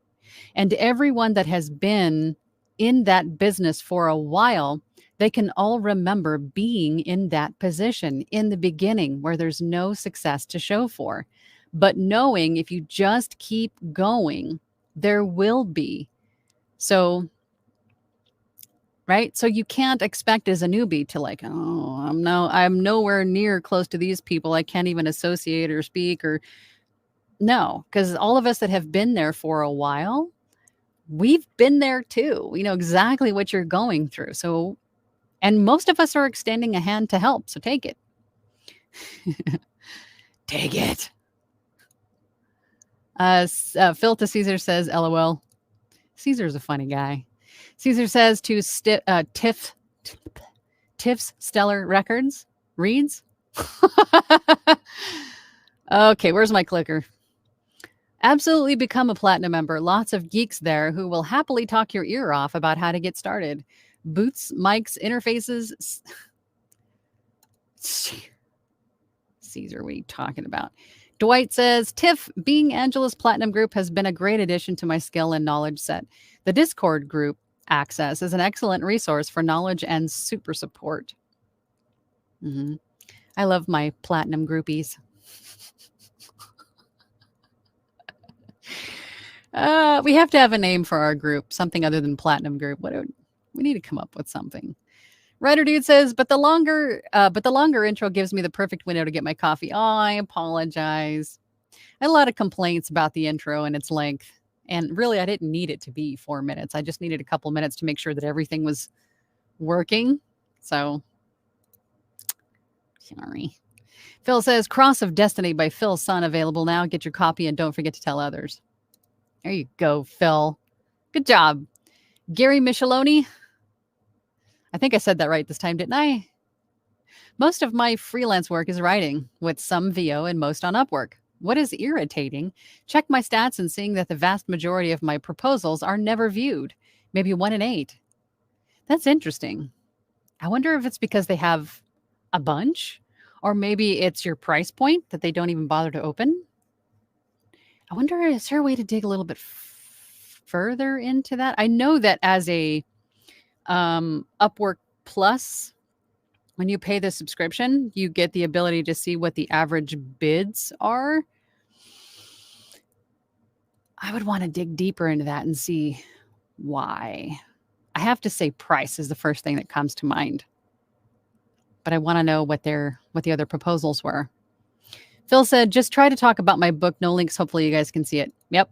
And everyone that has been in that business for a while, they can all remember being in that position in the beginning where there's no success to show for. But knowing if you just keep going, there will be. So, right? So you can't expect as a newbie to like, oh, I'm nowhere near close to these people. I can't even associate or speak or no, because all of us that have been there for a while, we've been there too. We know exactly what you're going through. So, and most of us are extending a hand to help. So take it. Take it. Phil to Caesar says, LOL. Caesar's a funny guy. Caesar says to Tiff's Stellar Records reads. Okay, where's my clicker? Absolutely become a platinum member. Lots of geeks there who will happily talk your ear off about how to get started. Boots, mics, interfaces. Caesar, what are you talking about? Dwight says, Tiff, being Angela's platinum group has been a great addition to my skill and knowledge set. The Discord group access is an excellent resource for knowledge and super support. Mm-hmm. I love my platinum groupies. We have to have a name for our group, something other than platinum group. We need to come up with something. Writer Dude says, but the longer intro gives me the perfect window to get my coffee. Oh, I apologize. I had a lot of complaints about the intro and its length. And really, I didn't need it to be 4 minutes. I just needed a couple minutes to make sure that everything was working. So, sorry. Phil says, Cross of Destiny by Phil's son available now. Get your copy and don't forget to tell others. There you go, Phil. Good job. Gary Micheloni. I think I said that right this time, didn't I? Most of my freelance work is writing, with some VO and most on Upwork. What is irritating? Check my stats and seeing that the vast majority of my proposals are never viewed. Maybe 1 in 8. That's interesting. I wonder if it's because they have a bunch, or maybe it's your price point that they don't even bother to open. I wonder, is there a way to dig a little bit further into that? I know that as a Upwork Plus, when you pay the subscription, you get the ability to see what the average bids are. I would want to dig deeper into that and see why. I have to say price is the first thing that comes to mind. But I want to know what the other proposals were. Phil said, just try to talk about my book. No links. Hopefully you guys can see it. Yep.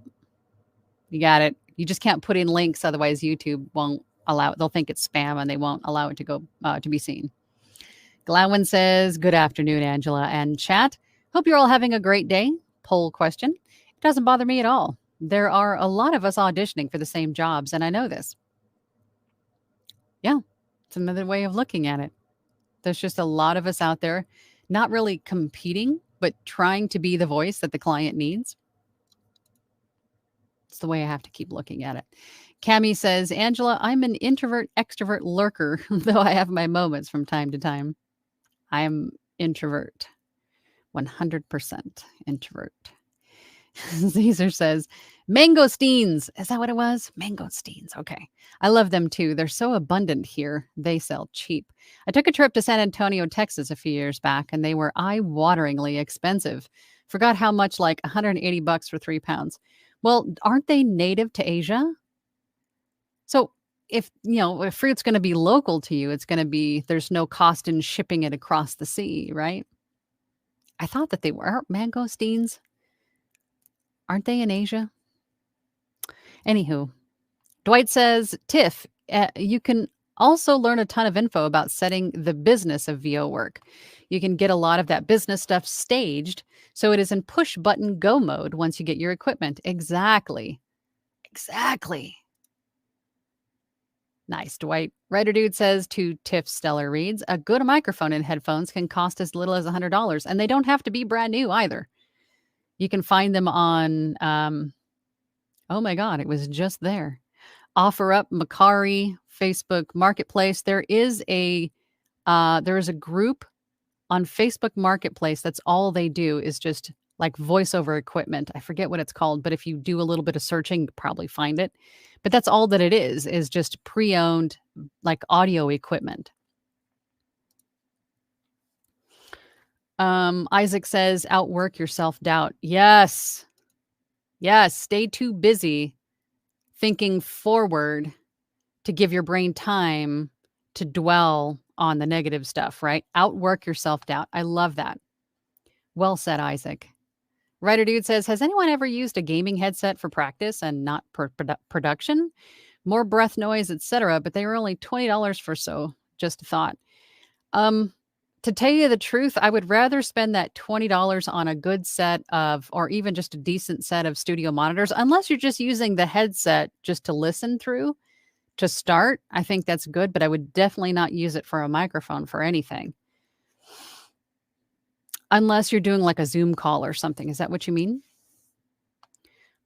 You got it. You just can't put in links. Otherwise, YouTube won't allow it. They'll think it's spam and they won't allow it to go to be seen. Glowin says, good afternoon, Angela and chat. Hope you're all having a great day. Poll question. It doesn't bother me at all. There are a lot of us auditioning for the same jobs, and I know this. Yeah, it's another way of looking at it. There's just a lot of us out there not really competing, but trying to be the voice that the client needs. It's the way I have to keep looking at it. Cami says, Angela, I'm an introvert, extrovert lurker, though I have my moments from time to time. I'm introvert, 100% introvert. Caesar says, mangosteens. Is that what it was? Mangosteens. Okay. I love them too. They're so abundant here. They sell cheap. I took a trip to San Antonio, Texas a few years back, and they were eye-wateringly expensive. Forgot how much, like $180 for 3 pounds. Well, aren't they native to Asia? So if fruit's going to be local to you, it's going to be, there's no cost in shipping it across the sea, right? I thought that they were mangosteens. Aren't they in Asia? Anywho, Dwight says, Tiff, you can also learn a ton of info about setting the business of VO work. You can get a lot of that business stuff staged, so it is in push button go mode once you get your equipment. Exactly. Nice, Dwight. Writer Dude says to Tiff Stellar reads, a good microphone and headphones can cost as little as $100, and they don't have to be brand new either. You can find them on, oh my God, it was just there. OfferUp, Macari, Facebook Marketplace. There is a group on Facebook Marketplace. That's all they do is just like voiceover equipment. I forget what it's called, but if you do a little bit of searching, you probably find it. But that's all that it is just pre-owned like audio equipment. Isaac says, outwork your self-doubt. Yes. Stay too busy thinking forward to give your brain time to dwell on the negative stuff, right? Outwork your self-doubt. I love that. Well said, Isaac. Writer Dude says, has anyone ever used a gaming headset for practice and not production? More breath noise, etc., but they were only $20 for so. Just a thought. To tell you the truth, I would rather spend that $20 on a good set of, or even just a decent set of studio monitors, unless you're just using the headset just to listen through to start. I think that's good, but I would definitely not use it for a microphone for anything. Unless you're doing like a Zoom call or something. Is that what you mean?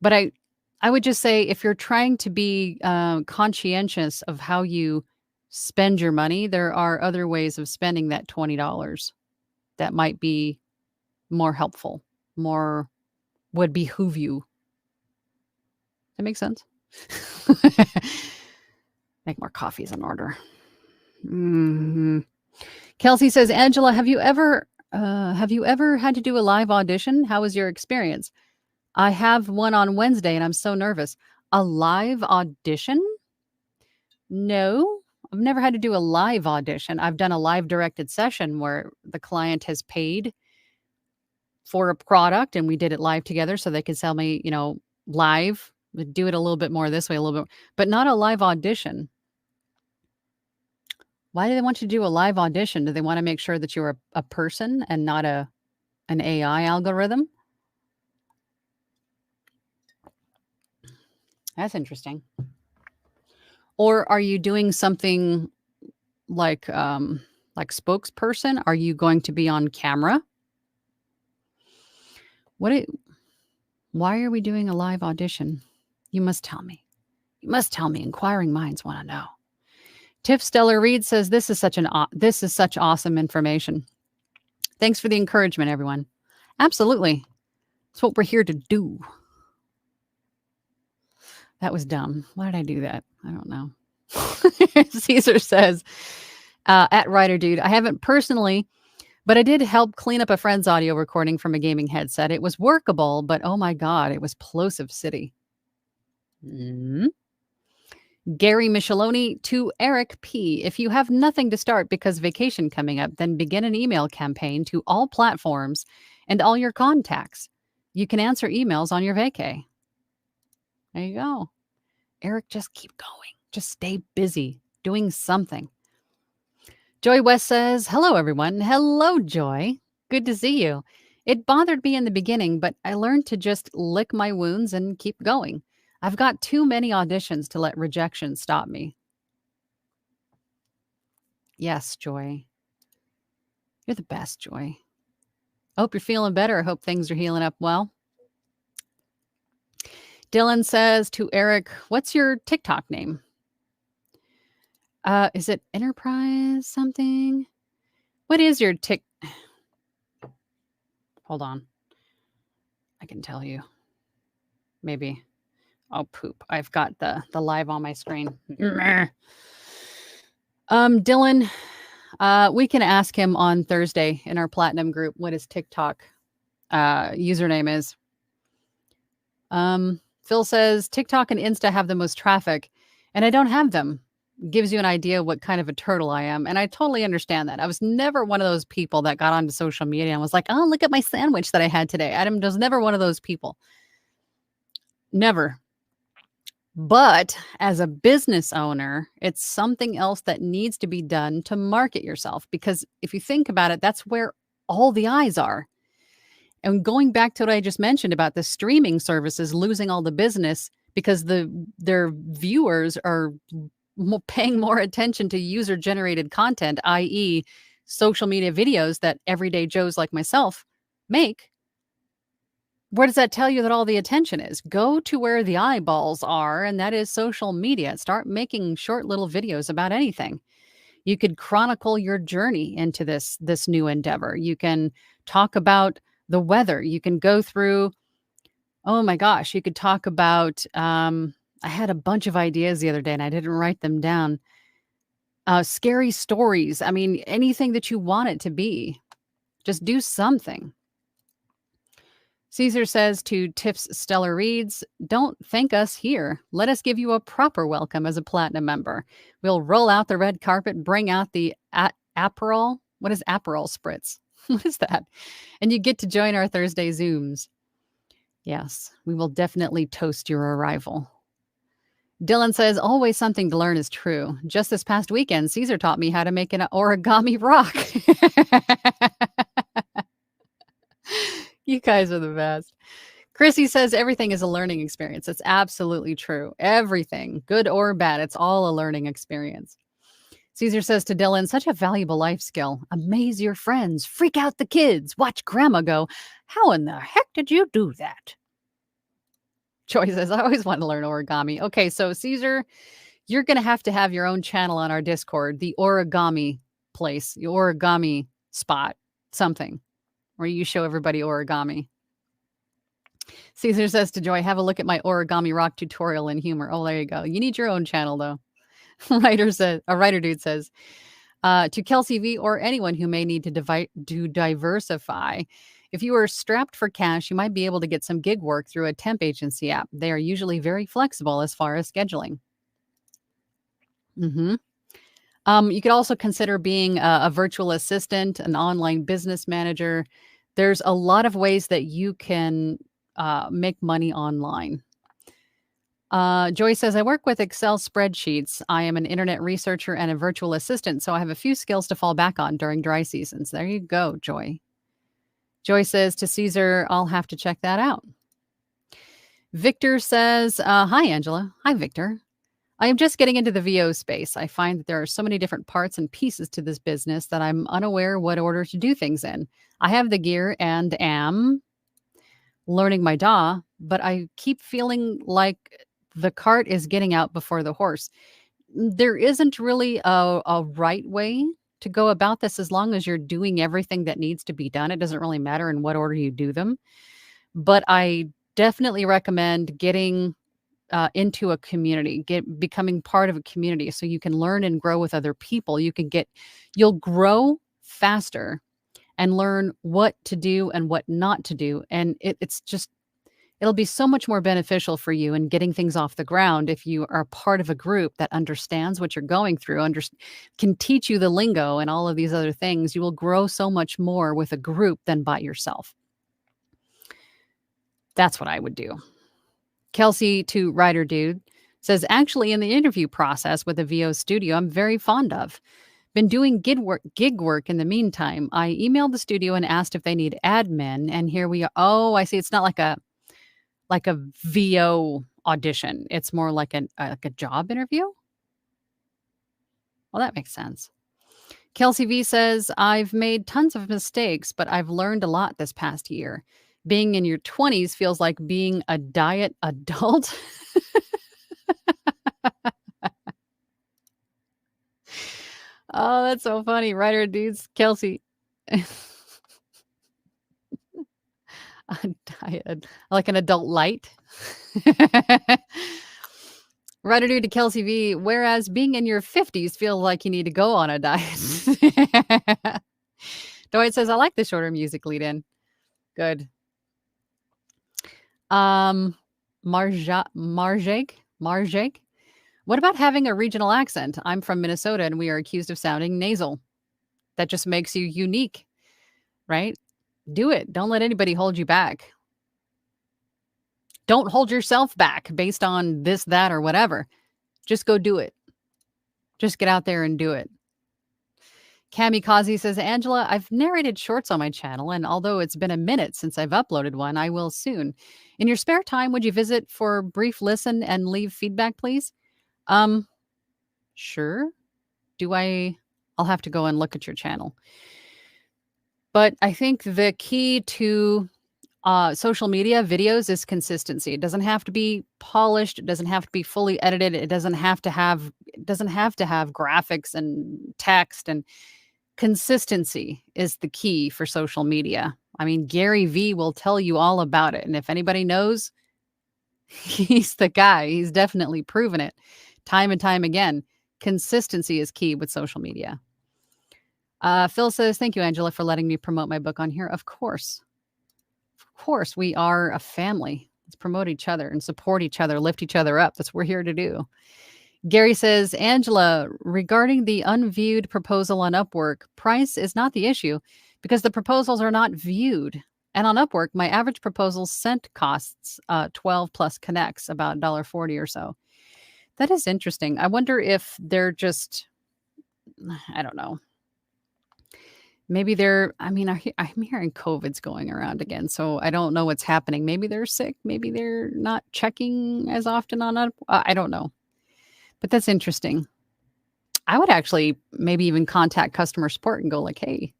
But I would just say if you're trying to be conscientious of how you spend your money, there are other ways of spending that $20 that might be more helpful, more would behoove you. That makes sense? Make more coffees in order. Kelsey says, Angela, have you ever had to do a live audition? How was your experience? I have one on Wednesday and I'm so nervous. A live audition? No, I've never had to do a live audition. I've done a live directed session where the client has paid for a product and we did it live together so they could sell me, live. We'd do it a little bit more this way, a little bit, but not a live audition. Why do they want you to do a live audition? Do they want to make sure that you're a person and not an AI algorithm? That's interesting. Or are you doing something like spokesperson? Are you going to be on camera? Why are we doing a live audition? You must tell me. You must tell me. Inquiring minds want to know. Tiff Stellar Reed says this is such awesome information. Thanks for the encouragement, everyone. Absolutely. That's what we're here to do. That was dumb. Why did I do that? I don't know. Caesar says, at Writer Dude, I haven't personally, but I did help clean up a friend's audio recording from a gaming headset. It was workable, but oh my God, it was plosive city. Gary Micheloni to Eric P. If you have nothing to start because vacation coming up, then begin an email campaign to all platforms and all your contacts. You can answer emails on your vacay. There you go. Eric, just keep going. Just stay busy doing something. Joy West says, hello, everyone. Hello, Joy. Good to see you. It bothered me in the beginning, but I learned to just lick my wounds and keep going. I've got too many auditions to let rejection stop me. Yes, Joy. You're the best, Joy. I hope you're feeling better. I hope things are healing up well. Dylan says to Eric, what's your TikTok name? Is it Enterprise something? What is your Hold on. I can tell you. Maybe. Oh, poop. I've got the live on my screen. Dylan, we can ask him on Thursday in our Platinum group what his TikTok username is. Phil says, TikTok and Insta have the most traffic, and I don't have them. Gives you an idea what kind of a turtle I am. And I totally understand that. I was never one of those people that got onto social media and was like, oh, look at my sandwich that I had today. I was never one of those people. Never. But as a business owner, it's something else that needs to be done to market yourself. Because if you think about it, that's where all the eyes are. And going back to what I just mentioned about the streaming services losing all the business because their viewers are paying more attention to user-generated content, i.e. social media videos that everyday Joes like myself make. Where does that tell you that all the attention is? Go to where the eyeballs are, and that is social media. Start making short little videos about anything. You could chronicle your journey into this new endeavor. You can talk about the weather. You can go through, oh my gosh, you could talk about, I had a bunch of ideas the other day and I didn't write them down. Scary stories. I mean, anything that you want it to be. Just do something. Caesar says to Tiff's Stellar Reads, don't thank us here. Let us give you a proper welcome as a Platinum member. We'll roll out the red carpet, bring out the Aperol. What is Aperol Spritz? What is that? And you get to join our Thursday Zooms. Yes, we will definitely toast your arrival. Dylan says, always something to learn is true. Just this past weekend, Caesar taught me how to make an origami rock. You guys are the best. Chrissy says everything is a learning experience. It's absolutely true. Everything, good or bad, it's all a learning experience. Caesar says to Dylan, such a valuable life skill. Amaze your friends, freak out the kids, watch grandma go, how in the heck did you do that? Joy says, I always wanted to learn origami. Okay, so Caesar, you're going to have your own channel on our Discord, the origami place, the origami spot, something where you show everybody origami. Caesar says to Joy, have a look at my origami rock tutorial in humor. Oh, there you go. You need your own channel, though. A writer dude says, to Kelsey V or anyone who may need to diversify, if you are strapped for cash, you might be able to get some gig work through a temp agency app. They are usually very flexible as far as scheduling. Mm-hmm. You could also consider being a virtual assistant, an online business manager. There's a lot of ways that you can make money online. Joy says, I work with Excel spreadsheets. I am an internet researcher and a virtual assistant, so I have a few skills to fall back on during dry seasons. There you go, Joy. Joy says to Caesar, I'll have to check that out. Victor says, hi, Angela. Hi, Victor. I am just getting into the VO space. I find that there are so many different parts and pieces to this business that I'm unaware what order to do things in. I have the gear and am learning my DAW, but I keep feeling like the cart is getting out before the horse. There isn't really a right way to go about this as long as you're doing everything that needs to be done. It doesn't really matter in what order you do them. But I definitely recommend getting into a community, becoming part of a community so you can learn and grow with other people. You'll grow faster and learn what to do and what not to do. And it'll be so much more beneficial for you in getting things off the ground if you are part of a group that understands what you're going through, can teach you the lingo and all of these other things. You will grow so much more with a group than by yourself. That's what I would do. Kelsey to Writer Dude says, actually, in the interview process with the VO studio, I'm very fond of. Been doing gig work in the meantime. I emailed the studio and asked if they need admin, and here we are. Oh, I see. It's not like a VO audition. It's more like a job interview. Well, that makes sense. Kelsey V says, I've made tons of mistakes, but I've learned a lot this past year. Being in your 20s feels like being a diet adult. Oh, that's so funny. Writer dudes, Kelsey. A diet, like an adult light. Writer dude to Kelsey V, whereas being in your 50s feels like you need to go on a diet. Dwight says, I like the shorter music lead in. Good. Marjake. What about having a regional accent? I'm from Minnesota and we are accused of sounding nasal. That just makes you unique, right? Do it. Don't let anybody hold you back. Don't hold yourself back based on this, that, or whatever. Just go do it. Just get out there and do it. Kamikaze says, Angela, I've narrated shorts on my channel, and although it's been a minute since I've uploaded one, I will soon. In your spare time, would you visit for a brief listen and leave feedback, please? Sure. I'll have to go and look at your channel. But I think the key to social media videos is consistency. It doesn't have to be polished. It doesn't have to be fully edited. It doesn't have to have graphics and text, and consistency is the key for social media. I mean, Gary V will tell you all about it. And if anybody knows, he's the guy. He's definitely proven it time and time again. Consistency is key with social media. Phil says, thank you, Angela, for letting me promote my book on here. Of course. Of course, we are a family. Let's promote each other and support each other, lift each other up. That's what we're here to do. Gary says, Angela, regarding the unviewed proposal on Upwork, price is not the issue because the proposals are not viewed. And on Upwork, my average proposal sent costs 12 plus connects, about $1.40 or so. That is interesting. I wonder if they're just I don't know. Maybe they're I mean, I'm hearing COVID's going around again, so I don't know what's happening. Maybe they're sick, maybe they're not checking as often on it. I don't know, but that's interesting. I would actually maybe even contact customer support and go like, "Hey,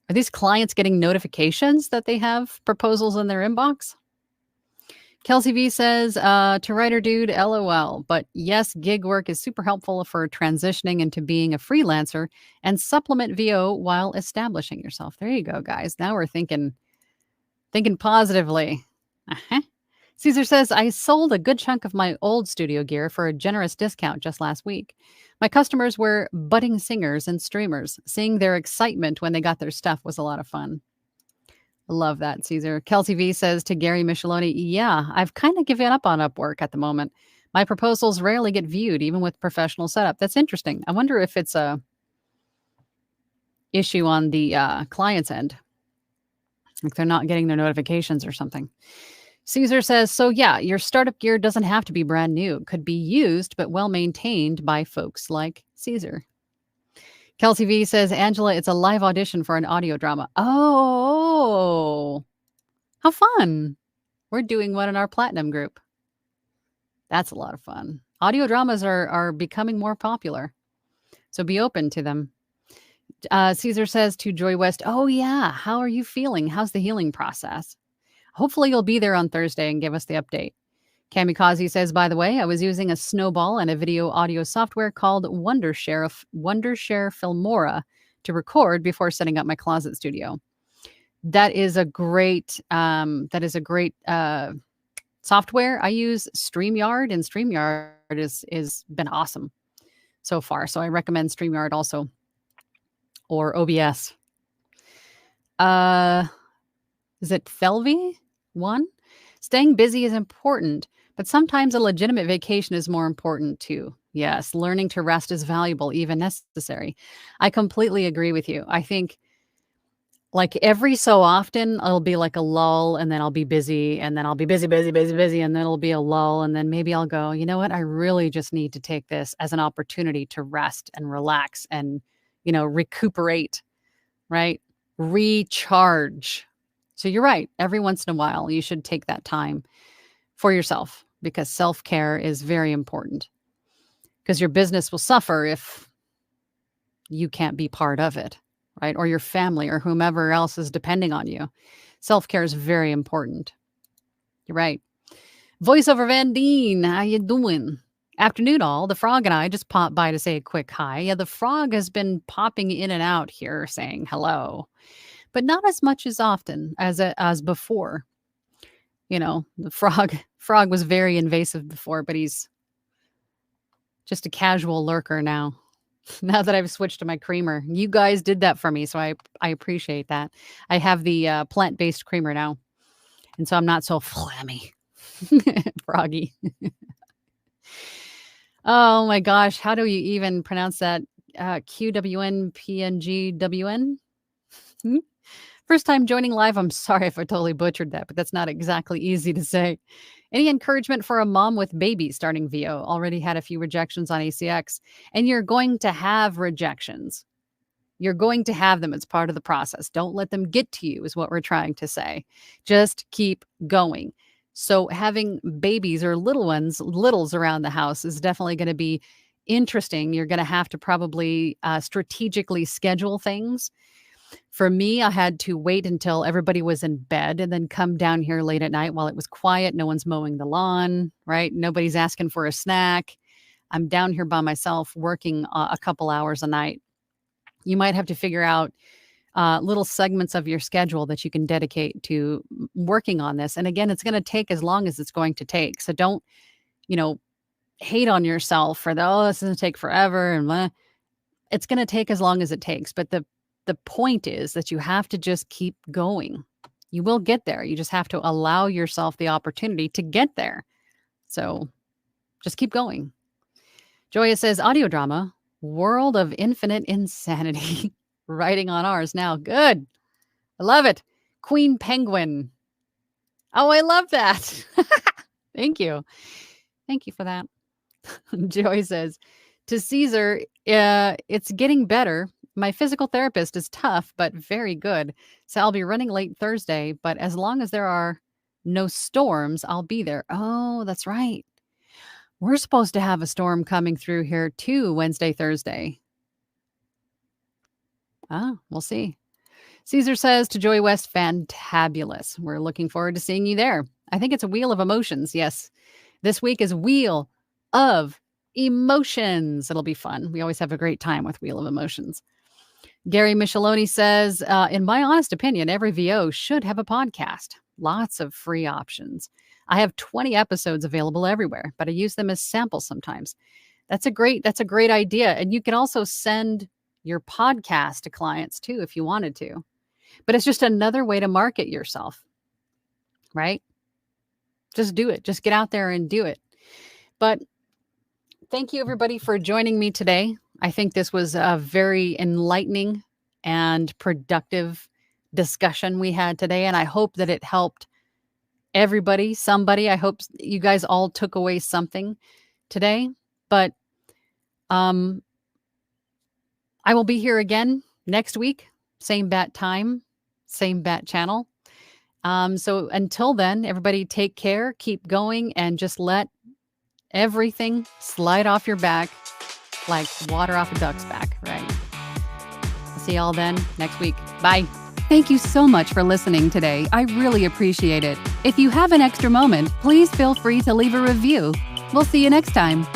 are these clients getting notifications that they have proposals in their inbox?" Kelsey V says, to writer dude, LOL. But yes, gig work is super helpful for transitioning into being a freelancer and supplement VO while establishing yourself. There you go, guys. Now we're thinking positively. Uh-huh. Caesar says, I sold a good chunk of my old studio gear for a generous discount just last week. My customers were budding singers and streamers. Seeing their excitement when they got their stuff was a lot of fun. Love that, Caesar. Kelsey V says to Gary Micheloni, yeah, I've kind of given up on Upwork at the moment. My proposals rarely get viewed, even with professional setup. That's interesting. I wonder if it's a issue on the client's end, like they're not getting their notifications or something. Caesar says, so yeah, your startup gear doesn't have to be brand new. It could be used, but well maintained by folks like Caesar. Kelsey V says, Angela, it's a live audition for an audio drama. Oh, how fun. We're doing one in our platinum group. That's a lot of fun. Audio dramas are becoming more popular, so be open to them. Caesar says to Joy West, oh yeah, how are you feeling? How's the healing process? Hopefully you'll be there on Thursday and give us the update. Kamikaze says, by the way, I was using a Snowball and a video audio software called Wondershare Filmora to record before setting up my closet studio. That is a great software. I use StreamYard, and StreamYard is been awesome so far. So I recommend StreamYard also, or OBS. Is it Felvy one? Staying busy is important, but sometimes a legitimate vacation is more important too. Yes, learning to rest is valuable, even necessary. I completely agree with you. I think like every so often it'll be like a lull, and then I'll be busy, and then I'll be busy, busy, busy, busy, and then it'll be a lull, and then maybe I'll go, you know what? I really just need to take this as an opportunity to rest and relax and, recuperate, right? Recharge. So you're right. Every once in a while, you should take that time for yourself, because self-care is very important, because your business will suffer if you can't be part of it, right? Or your family or whomever else is depending on you. Self-care is very important. You're right. Voiceover Van Deen, how you doing? Afternoon all. The frog and I just popped by to say a quick hi. Yeah, the frog has been popping in and out here saying hello, but not as much as often as before. The frog was very invasive before, but he's just a casual lurker now. Now that I've switched to my creamer. You guys did that for me, so I appreciate that. I have the plant-based creamer now, and so I'm not so flammy. Froggy. Oh my gosh, how do you even pronounce that? QWNPNGWN? Hmm? First time joining live. I'm sorry if I totally butchered that, but that's not exactly easy to say. Any encouragement for a mom with baby starting VO? Already had a few rejections on ACX, and you're going to have rejections. You're going to have them. It's part of the process. Don't let them get to you, is what we're trying to say. Just keep going. So having babies or littles around the house is definitely going to be interesting. You're going to have to probably strategically schedule things. For me, I had to wait until everybody was in bed and then come down here late at night while it was quiet. No one's mowing the lawn, right? Nobody's asking for a snack. I'm down here by myself working a couple hours a night. You might have to figure out little segments of your schedule that you can dedicate to working on this. And again, it's going to take as long as it's going to take. So don't, hate on yourself for this is going to take forever. And blah. It's going to take as long as it takes. But the point is that you have to just keep going. You will get there. You just have to allow yourself the opportunity to get there. So just keep going. Joya says, audio drama, World of Infinite Insanity. Writing on ours now. Good. I love it. Queen Penguin. Oh, I love that. Thank you. Thank you for that. Joy says, to Caesar, it's getting better. My physical therapist is tough, but very good. So I'll be running late Thursday, but as long as there are no storms, I'll be there. Oh, that's right. We're supposed to have a storm coming through here too, Wednesday, Thursday. Oh, we'll see. Caesar says to Joy West, fantabulous. We're looking forward to seeing you there. I think it's a wheel of emotions. Yes. This week is Wheel of Emotions. It'll be fun. We always have a great time with Wheel of Emotions. Gary Micheloni says, in my honest opinion, every VO should have a podcast. Lots of free options. I have 20 episodes available everywhere, but I use them as samples sometimes. That's a great idea. And you can also send your podcast to clients too, if you wanted to. But it's just another way to market yourself, right? Just do it. Just get out there and do it. But thank you, everybody, for joining me today. I think this was a very enlightening and productive discussion we had today, and I hope that it helped everybody, somebody. I hope you guys all took away something today. But I will be here again next week, same bat time, same bat channel. So until then, everybody take care, keep going, and just let everything slide off your back like water off a duck's back, right? See y'all then next week. Bye. Thank you so much for listening today. I really appreciate it. If you have an extra moment, please feel free to leave a review. We'll see you next time.